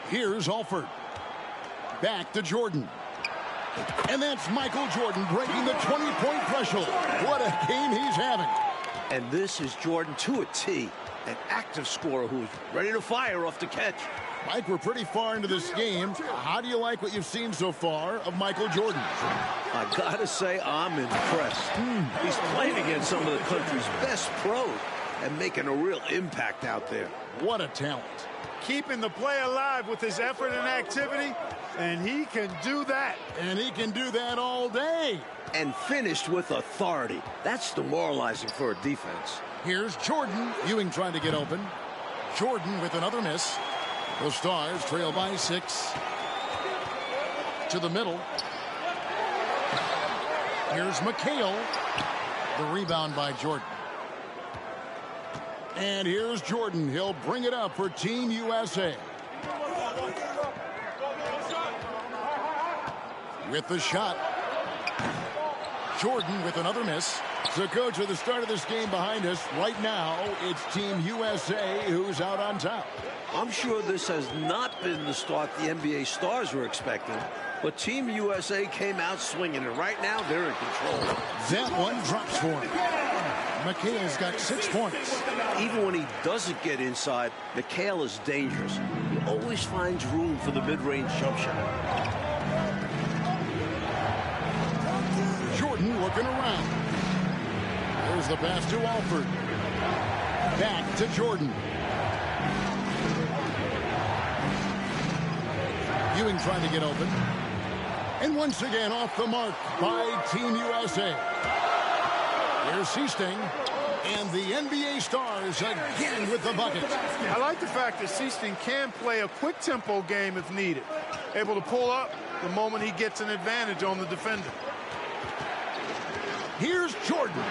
A: Here's Alford. Back to Jordan. And that's Michael Jordan breaking the 20-point threshold. What a game he's having.
D: And this is Jordan to a T, an active scorer who's ready to fire off the catch.
A: Mike, we're pretty far into this game. How do you like what you've seen so far of Michael Jordan?
D: I gotta say, I'm impressed. He's playing against some of the country's best pros and making a real impact out there.
A: What a talent.
E: Keeping the play alive with his effort and activity, and he can do that.
A: And he can do that all day.
D: And finished with authority. That's demoralizing for a defense.
A: Here's Jordan. Ewing trying to get open. Jordan with another miss. The Stars trail by 6. To the middle. Here's McHale. The rebound by Jordan. And here's Jordan. He'll bring it up for Team USA. With the shot. Jordan with another miss. So, Coach, with the start of this game behind us, right now, it's Team USA who's out on top.
D: I'm sure this has not been the start the NBA Stars were expecting, but Team USA came out swinging, and right now they're in control.
A: That one drops for him. McHale's got 6 points.
D: Even when he doesn't get inside, McHale is dangerous. He always finds room for the mid-range jump shot.
A: Jordan looking around. There's the pass to Alford. Back to Jordan. Ewing trying to get open. And once again off the mark by Team USA. Here's Seasting. And the NBA Stars again with the bucket.
E: I like the fact that Seasting can play a quick tempo game if needed. Able to pull up the moment he gets an advantage on the defender.
A: Here's Jordan.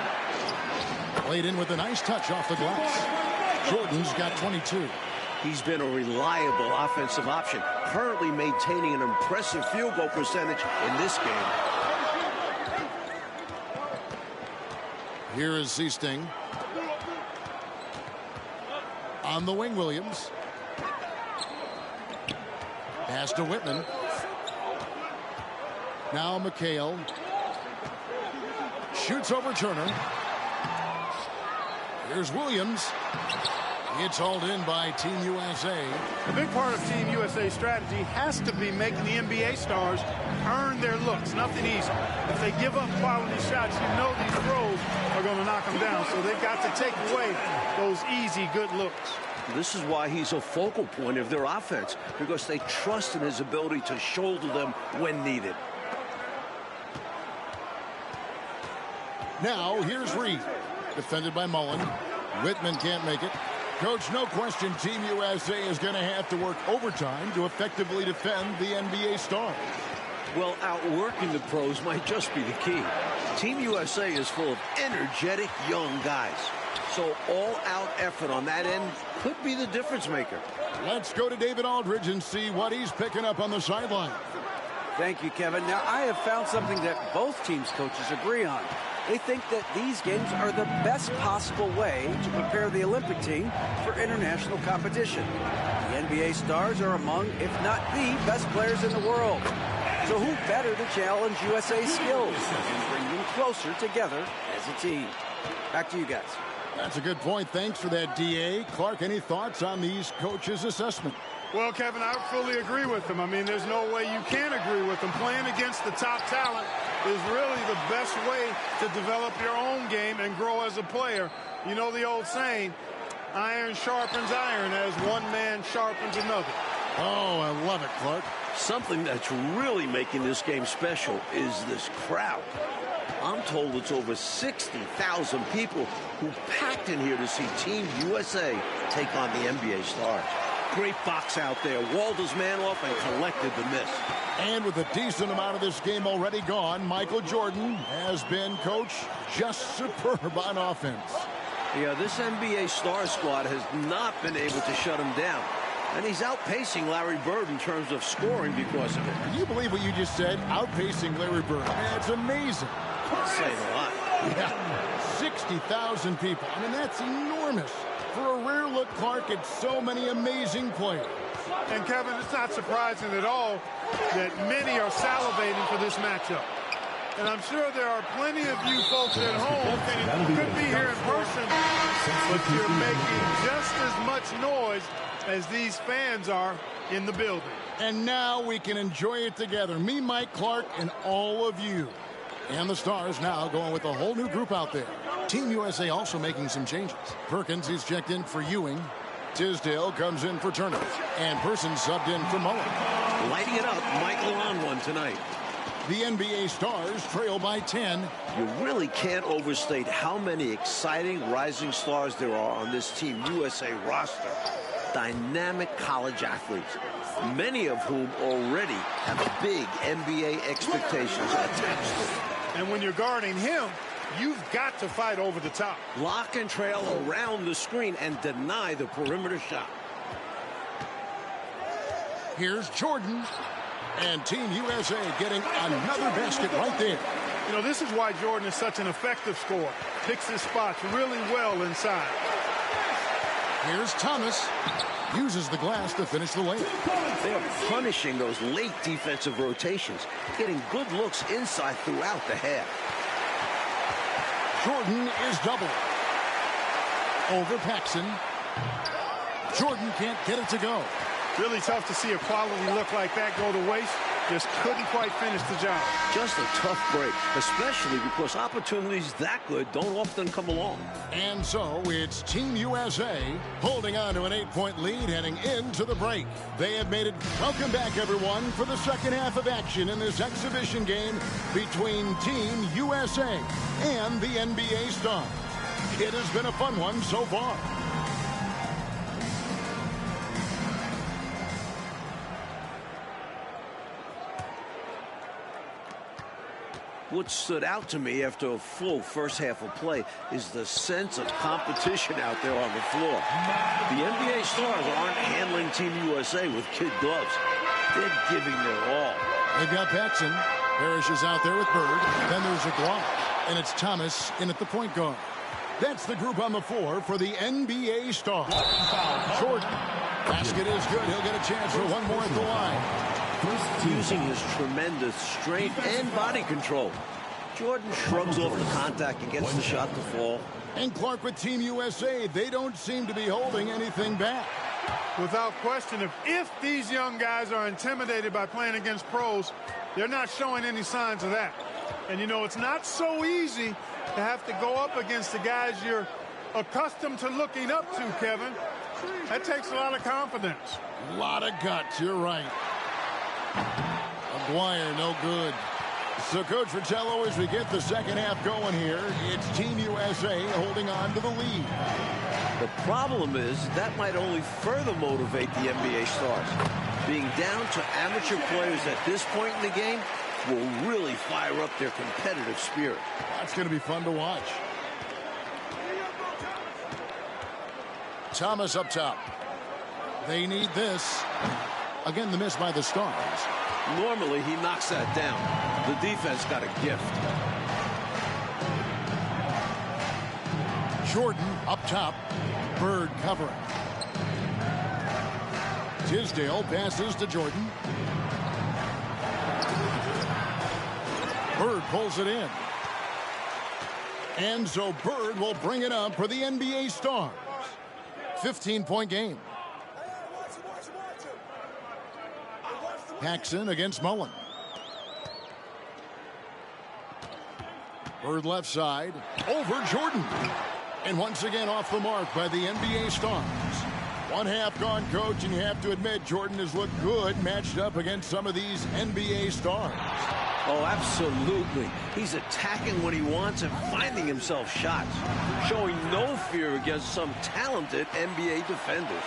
A: Played in with a nice touch off the glass. Jordan's got 22.
D: He's been a reliable offensive option, currently maintaining an impressive field goal percentage in this game.
A: Here is Seasting. On the wing, Williams. Pass to Whitman. Now McHale. Shoots over Turner. Here's Williams. It's hauled in by Team USA.
E: A big part of Team USA's strategy has to be making the NBA Stars earn their looks. Nothing easy. If they give up quality shots, you know these throws are going to knock them down. So they've got to take away those easy, good looks.
D: This is why he's a focal point of their offense, because they trust in his ability to shoulder them when needed.
A: Now, here's Reed. Defended by Mullen. Whitman can't make it. Coach, no question Team USA is going to have to work overtime to effectively defend the NBA Stars.
D: Well, outworking the pros might just be the key. Team USA is full of energetic young guys. So all-out effort on that end could be the difference maker.
A: Let's go to David Aldridge and see what he's picking up on the sideline.
F: Thank you, Kevin. Now, I have found something that both teams' coaches agree on. They think that these games are the best possible way to prepare the Olympic team for international competition. The NBA Stars are among, if not the, best players in the world. So who better to challenge USA's skills and bring them closer together as a team? Back to you guys.
A: That's a good point. Thanks for that, D.A. Clark, any thoughts on these coaches' assessment?
E: Well, Kevin, I fully agree with them. I mean, there's no way you can agree with them. Playing against the top talent is really the best way to develop your own game and grow as a player. You know the old saying, iron sharpens iron as one man sharpens another.
A: Oh, I love it, Clark.
D: Something that's really making this game special is this crowd. I'm told it's over 60,000 people who packed in here to see Team USA take on the NBA Stars. Great box out there. Walled his man off and collected the miss.
A: And with a decent amount of this game already gone, Michael Jordan has been, Coach, just superb on offense.
D: Yeah, this NBA Star squad has not been able to shut him down. And he's outpacing Larry Bird in terms of scoring because of it.
A: Can you believe what you just said? Outpacing Larry Bird. I mean, it's amazing.
D: Saying a lot.
A: Yeah, 60,000 people. I mean, that's enormous. For a rare look, Clark, at so many amazing players.
E: And, Kevin, it's not surprising at all that many are salivating for this matchup. And I'm sure there are plenty of you folks at home who could be here in person, but you're making just as much noise as these fans are in the building.
A: And now we can enjoy it together. Me, Mike Clark, and all of you. And the Stars now going with a whole new group out there. Team USA also making some changes. Perkins is checked in for Ewing. Tisdale comes in for Turner. And Person subbed in for Mullen.
D: Lighting it up, Michael on one tonight.
A: The NBA Stars trail by 10.
D: You really can't overstate how many exciting rising stars there are on this Team USA roster. dynamic college athletes, many of whom already have big NBA expectations attached to them.
E: And when you're guarding him, you've got to fight over the top.
D: Lock and trail around the screen and deny the perimeter shot.
A: Here's Jordan. And Team USA getting another basket right there.
E: You know, this is why Jordan is such an effective scorer. Picks his spots really well inside.
A: Here's Thomas. Uses the glass to finish the layup.
D: They're punishing those late defensive rotations, getting good looks inside throughout the half.
A: Jordan is doubled. Over Paxson. Jordan can't get it to go.
E: Really tough to see a quality look like that go to waste. Just couldn't quite finish the job.
D: Just a tough break, especially because opportunities that good don't often come along.
A: And so it's Team USA holding on to an 8-point lead heading into the break. They have made it. Welcome back, everyone, for the second half of action in this exhibition game between Team USA and the NBA Stars. It has been a fun one so far.
D: What stood out to me after a full first half of play is the sense of competition out there on the floor. The NBA Stars aren't handling Team USA with kid gloves. They're giving their all.
A: They've got Paxson. Parrish is out there with Bird. Then there's Aguirre. And it's Thomas in at the point guard. That's the group on the floor for the NBA Stars. Jordan. Basket is good. He'll get a chance for one more at the line.
D: Using his tremendous strength and body control, Jordan shrugs off the contact and gets the shot to fall.
A: And Clark with Team USA, they don't seem to be holding anything back.
E: Without question, if these young guys are intimidated by playing against pros, they're not showing any signs of that. And, you know, it's not so easy to have to go up against the guys you're accustomed to looking up to, Kevin. That takes a lot of confidence.
A: A lot of guts, you're right. Aguirre, no good. So, Coach Fratello, as we get the second half going here, it's Team USA holding on to the lead.
D: The problem is that might only further motivate the NBA Stars. Being down to amateur players at this point in the game will really fire up their competitive spirit.
A: That's going to be fun to watch. Thomas up top. They need this. Again, the miss by the Stars.
D: Normally, he knocks that down. The defense got a gift.
A: Jordan up top. Bird covering. Tisdale passes to Jordan. Bird pulls it in. And so Bird will bring it up for the NBA Stars. 15-point game. Paxson against Mullen. Bird left side. Over Jordan. And once again off the mark by the NBA Stars. One half gone, Coach, and you have to admit Jordan has looked good matched up against some of these NBA Stars.
D: Oh, absolutely. He's attacking when he wants and finding himself shots. Showing no fear against some talented NBA defenders.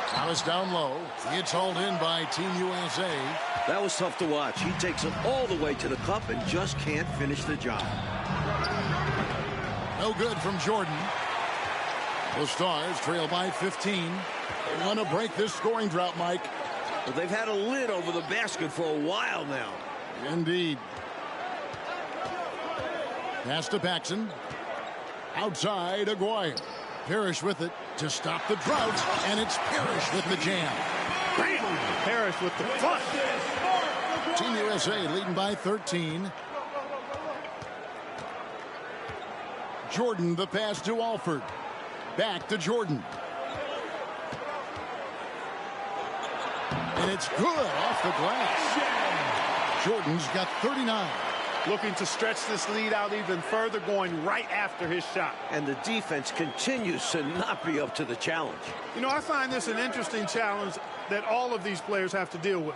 A: Thomas down low. It's hauled in by Team USA.
D: That was tough to watch. He takes it all the way to the cup and just can't finish the job.
A: No good from Jordan. The Stars trail by 15. They want to break this scoring drought, Mike.
D: But they've had a lid over the basket for a while now.
A: Indeed. Pass to Paxson. Outside, Aguirre. Parrish with it to stop the drought, and it's Parrish with the jam.
E: Bam! Parrish with the flush.
A: Team USA leading by 13. Jordan, the pass to Alford. Back to Jordan. And it's good off the glass. Jordan's got 39.
E: Looking to stretch this lead out even further, going right after his shot.
D: And the defense continues to not be up to the challenge.
E: You know, I find this an interesting challenge that all of these players have to deal with.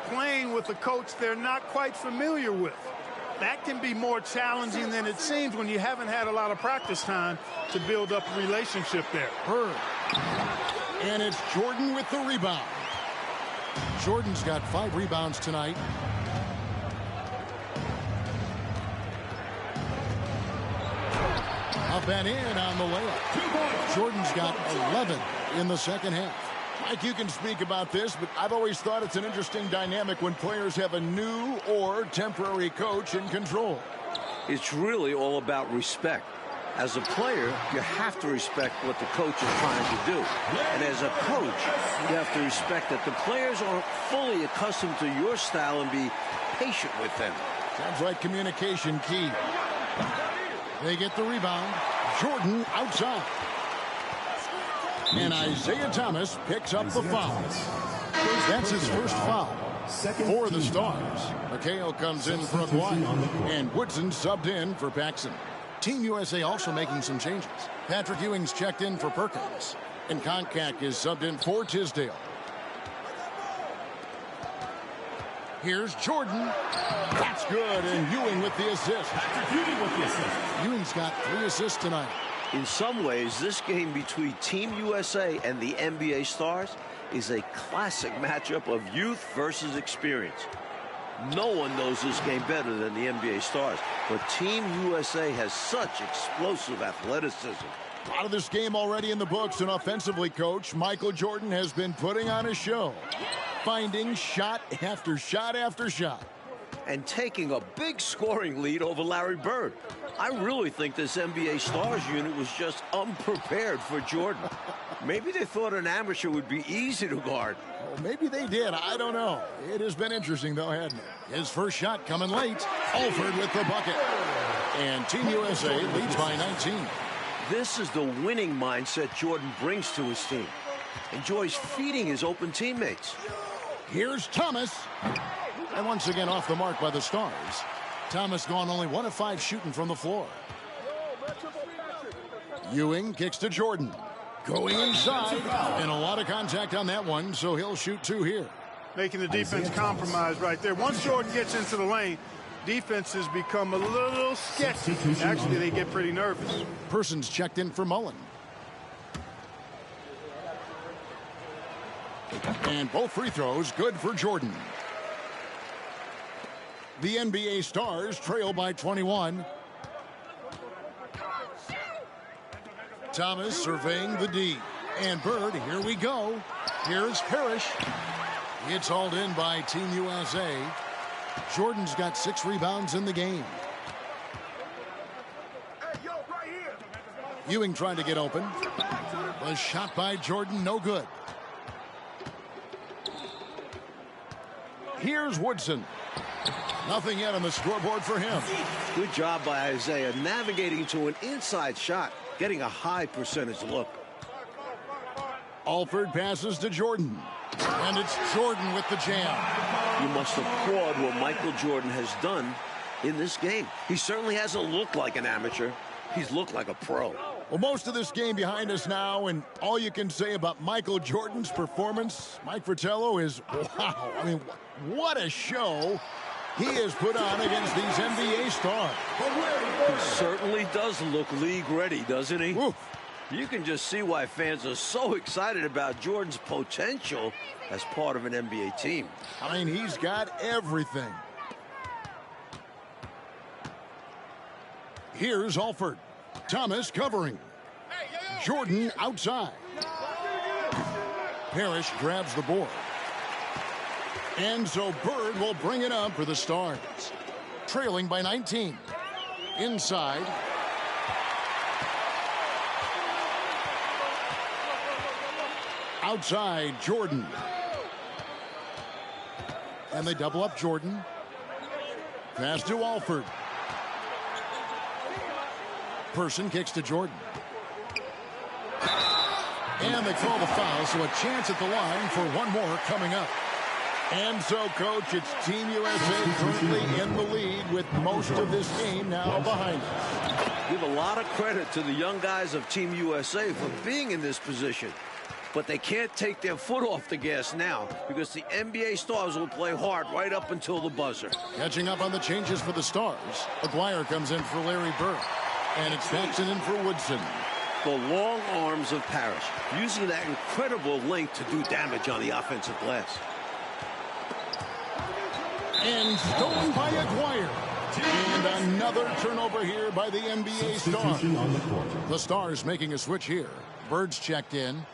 E: Playing with a coach they're not quite familiar with. that can be more challenging than it seems when you haven't had a lot of practice time to build up a relationship there.
A: Bird. And it's Jordan with the rebound. Jordan's got 5 rebounds tonight. Up and in on the layup. Jordan's got 11 in the second half. Mike, you can speak about this, but I've always thought it's an interesting dynamic when players have a new or temporary coach in control.
D: It's really all about respect. As a player, you have to respect what the coach is trying to do. And as a coach, you have to respect that the players aren't fully accustomed to your style and be patient with them.
A: Sounds like communication key. They get the rebound. Jordan outside. And Isaiah Thomas picks up the foul. That's his first foul for the Stars. McHale comes in for Aguayo, and Woodson subbed in for Paxson. Team USA also making some changes. Patrick Ewing's checked in for Perkins, and Konkak is subbed in for Tisdale. Here's Jordan. That's good, and Ewing with the assist. Ewing's got 3 assists tonight.
D: In some ways, this game between Team USA and the NBA Stars is a classic matchup of youth versus experience. No one knows this game better than the NBA Stars, but Team USA has such explosive athleticism.
A: A lot of this game already in the books, and offensively, Coach Michael Jordan has been putting on a show, finding shot after shot after shot.
D: And taking a big scoring lead over Larry Bird. I really think this NBA Stars unit was just unprepared for Jordan. Maybe they thought an amateur would be easy to guard.
A: Well, maybe they did. I don't know. It has been interesting, though, hasn't it? His first shot coming late. Alford with the bucket. And Team USA leads by 19.
D: This is the winning mindset Jordan brings to his team. Enjoys feeding his open teammates.
A: Here's Thomas. And once again off the mark by the Stars. Thomas gone only 1 of 5 shooting from the floor. Ewing kicks to Jordan. Going inside. And a lot of contact on that one, so he'll shoot 2 here.
E: Making the defense compromise right there. Once Jordan gets into the lane, defenses become a little sketchy. Actually, they get pretty nervous.
A: Persons checked in for Mullen. And both free throws good for Jordan. The NBA Stars trail by 21. Thomas surveying the D. And Bird, here we go. Here's Parrish. It's hauled in by Team USA. Jordan's got 6 rebounds in the game. Ewing trying to get open. The shot by Jordan, no good. Here's Woodson. Nothing yet on the scoreboard for him.
D: Good job by Isaiah navigating to an inside shot, getting a high percentage look.
A: Alford passes to Jordan. And it's Jordan with the jam.
D: You must applaud what Michael Jordan has done in this game. He certainly hasn't looked like an amateur. He's looked like a pro.
A: Well, most of this game behind us now, and all you can say about Michael Jordan's performance, Mike Fratello, is wow. I mean, what a show he has put on against these NBA stars.
D: He certainly does look league ready, doesn't he?
A: Oof.
D: You can just see why fans are so excited about Jordan's potential as part of an NBA team.
A: I mean, he's got everything. Here's Alford. Thomas covering. Jordan outside. Parrish grabs the board. And so Bird will bring it up for the Stars. Trailing by 19. Inside. Outside, Jordan. And they double up Jordan. Pass to Alford. Person kicks to Jordan. And they call the foul, so a chance at the line for one more coming up. And so, Coach, it's Team USA currently in the lead with most of this game now behind us.
D: Give a lot of credit to the young guys of Team USA for being in this position. But they can't take their foot off the gas now because the NBA Stars will play hard right up until the buzzer.
A: Catching up on the changes for the Stars. Aguirre comes in for Larry Bird. And it's Paxson in for Woodson.
D: The long arms of Parrish, using that incredible length to do damage on the offensive glass.
A: And stolen by Aguirre. And another turnover here by the NBA Stars. The Stars making a switch here. Bird's checked in.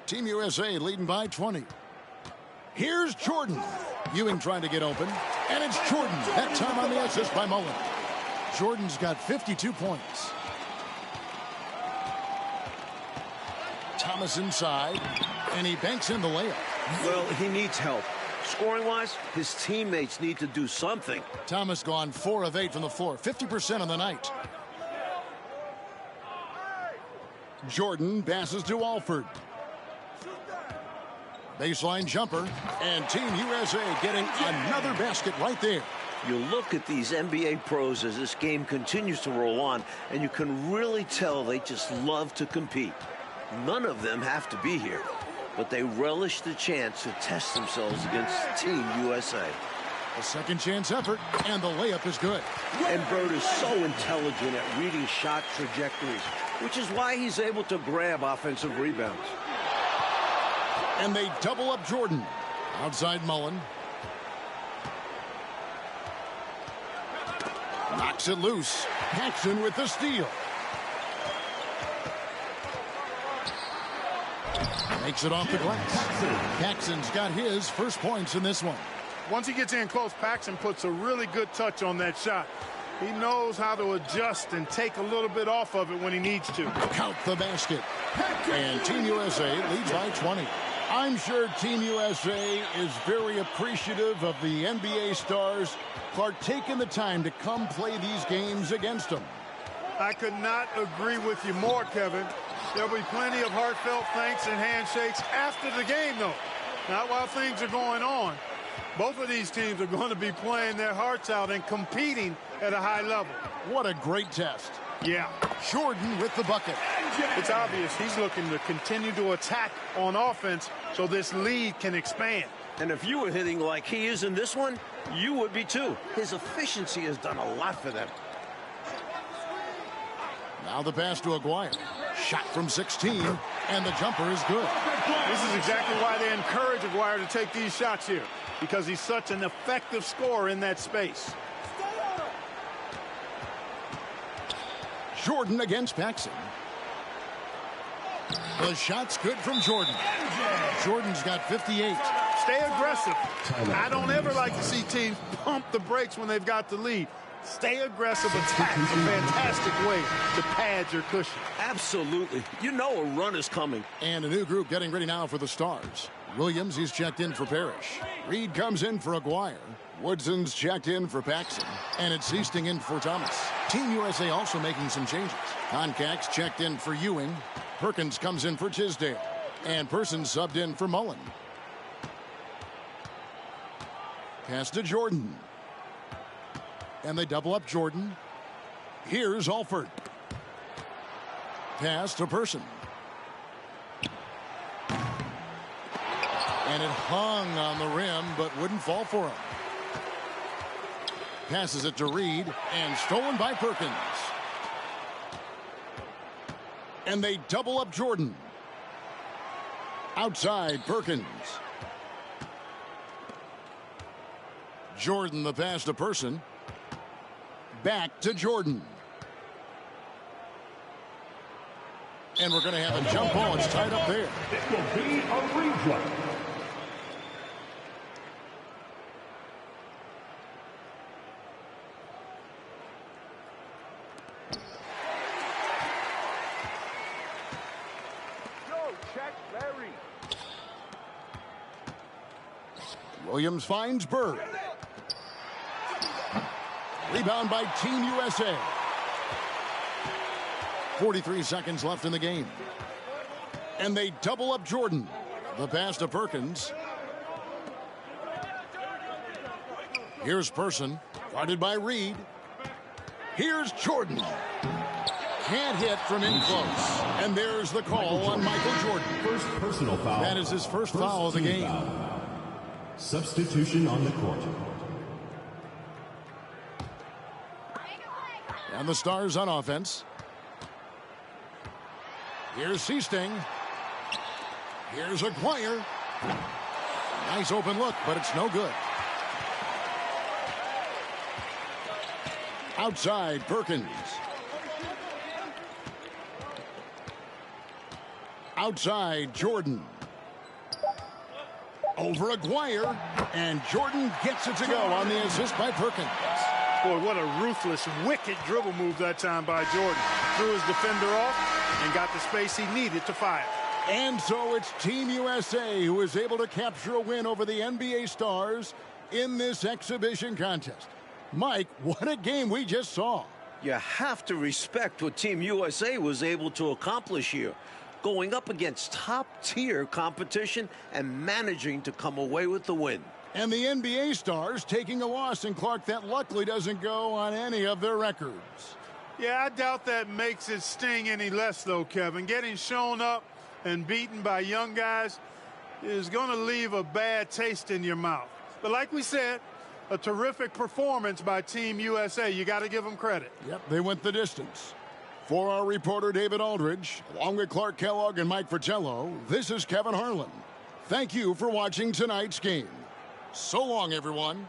A: Team USA leading by 20. Here's Jordan. Ewing trying to get open. And it's Jordan. That time on the assist by Mullen. Jordan's got 52 points. Thomas inside. And he banks in the layup.
D: Well, he needs help. Scoring-wise, his teammates need to do something.
A: Thomas gone 4 of 8 from the floor. 50% on the night. Jordan passes to Alford. Baseline jumper, and Team USA getting another basket right there.
D: You look at these NBA pros as this game continues to roll on, and you can really tell they just love to compete. None of them have to be here, but they relish the chance to test themselves against Team USA.
A: A second chance effort, and the layup is good.
D: And Bird is so intelligent at reading shot trajectories, which is why he's able to grab offensive rebounds.
A: And they double up Jordan. Outside Mullen. Knocks it loose. Paxson with the steal. Makes it off the glass. Paxson's got his first points in this one.
E: Once he gets in close, Paxson puts a really good touch on that shot. He knows how to adjust and take a little bit off of it when he needs to.
A: Count the basket. And Team USA leads by 20. I'm sure Team USA is very appreciative of the NBA Stars for taking the time to come play these games against them.
E: I could not agree with you more, Kevin. There'll be plenty of heartfelt thanks and handshakes after the game, though. Not while things are going on. Both of these teams are going to be playing their hearts out and competing at a high level.
A: What a great test.
E: Yeah.
A: Jordan with the bucket.
E: It's obvious he's looking to continue to attack on offense so this lead can expand.
D: And if you were hitting like he is in this one, you would be too. His efficiency has done a lot for them.
A: Now the pass to Aguirre. Shot from 16, and the jumper is good.
E: This is exactly why they encourage Aguirre to take these shots here, because he's such an effective scorer in that space.
A: Jordan against Paxson. The shot's good from Jordan. Jordan's got 58.
E: Stay aggressive. I don't ever like to see teams pump the brakes when they've got the lead. Stay aggressive, attack. A fantastic way to pad your cushion.
D: Absolutely. You know a run is coming.
A: And a new group getting ready now for the Stars. Williams, he's checked in for Parrish. Reed comes in for Aguirre. Woodson's checked in for Paxson. And it's Easting in for Thomas. Team USA also making some changes. Concax checked in for Ewing. Perkins comes in for Tisdale. And Person subbed in for Mullen. Pass to Jordan. And they double up Jordan. Here's Alford. Pass to Person. And it hung on the rim, but wouldn't fall for him. Passes it to Reed, and stolen by Perkins. And they double up Jordan. Outside, Perkins. Jordan, the pass to Person. Back to Jordan. And we're going to have a jump ball. It's tied up there.
H: It will be a replay.
A: Williams finds Bird. Rebound by Team USA. 43 seconds left in the game. And they double up Jordan. The pass to Perkins. Here's Person, guarded by Reed. Here's Jordan. can't hit from in close. And there's the call on Michael Jordan.
H: First personal foul.
A: That is his first foul of the game.
H: Foul. Substitution on the court.
A: And the Stars on offense. Here's Seasting. Here's Aguirre. Nice open look, but it's no good. Outside, Perkins. Outside, Jordan. Over Aguirre, and Jordan gets it to go on the assist by Perkins.
E: Boy, what a ruthless, wicked dribble move that time by Jordan. Threw his defender off and got the space he needed to fire.
A: And so it's Team USA who is able to capture a win over the NBA Stars in this exhibition contest. Mike, what a game we just saw.
D: You have to respect what Team USA was able to accomplish here, going up against top-tier competition and managing to come away with the win.
A: And the NBA Stars taking a loss in Clark that luckily doesn't go on any of their records.
E: Yeah, I doubt that makes it sting any less, though, Kevin. Getting shown up and beaten by young guys is going to leave a bad taste in your mouth. But like we said, a terrific performance by Team USA. You got to give them credit.
A: Yep, they went the distance. For our reporter, David Aldridge, along with Clark Kellogg and Mike Fratello, this is Kevin Harlan. Thank you for watching tonight's game. So long, everyone.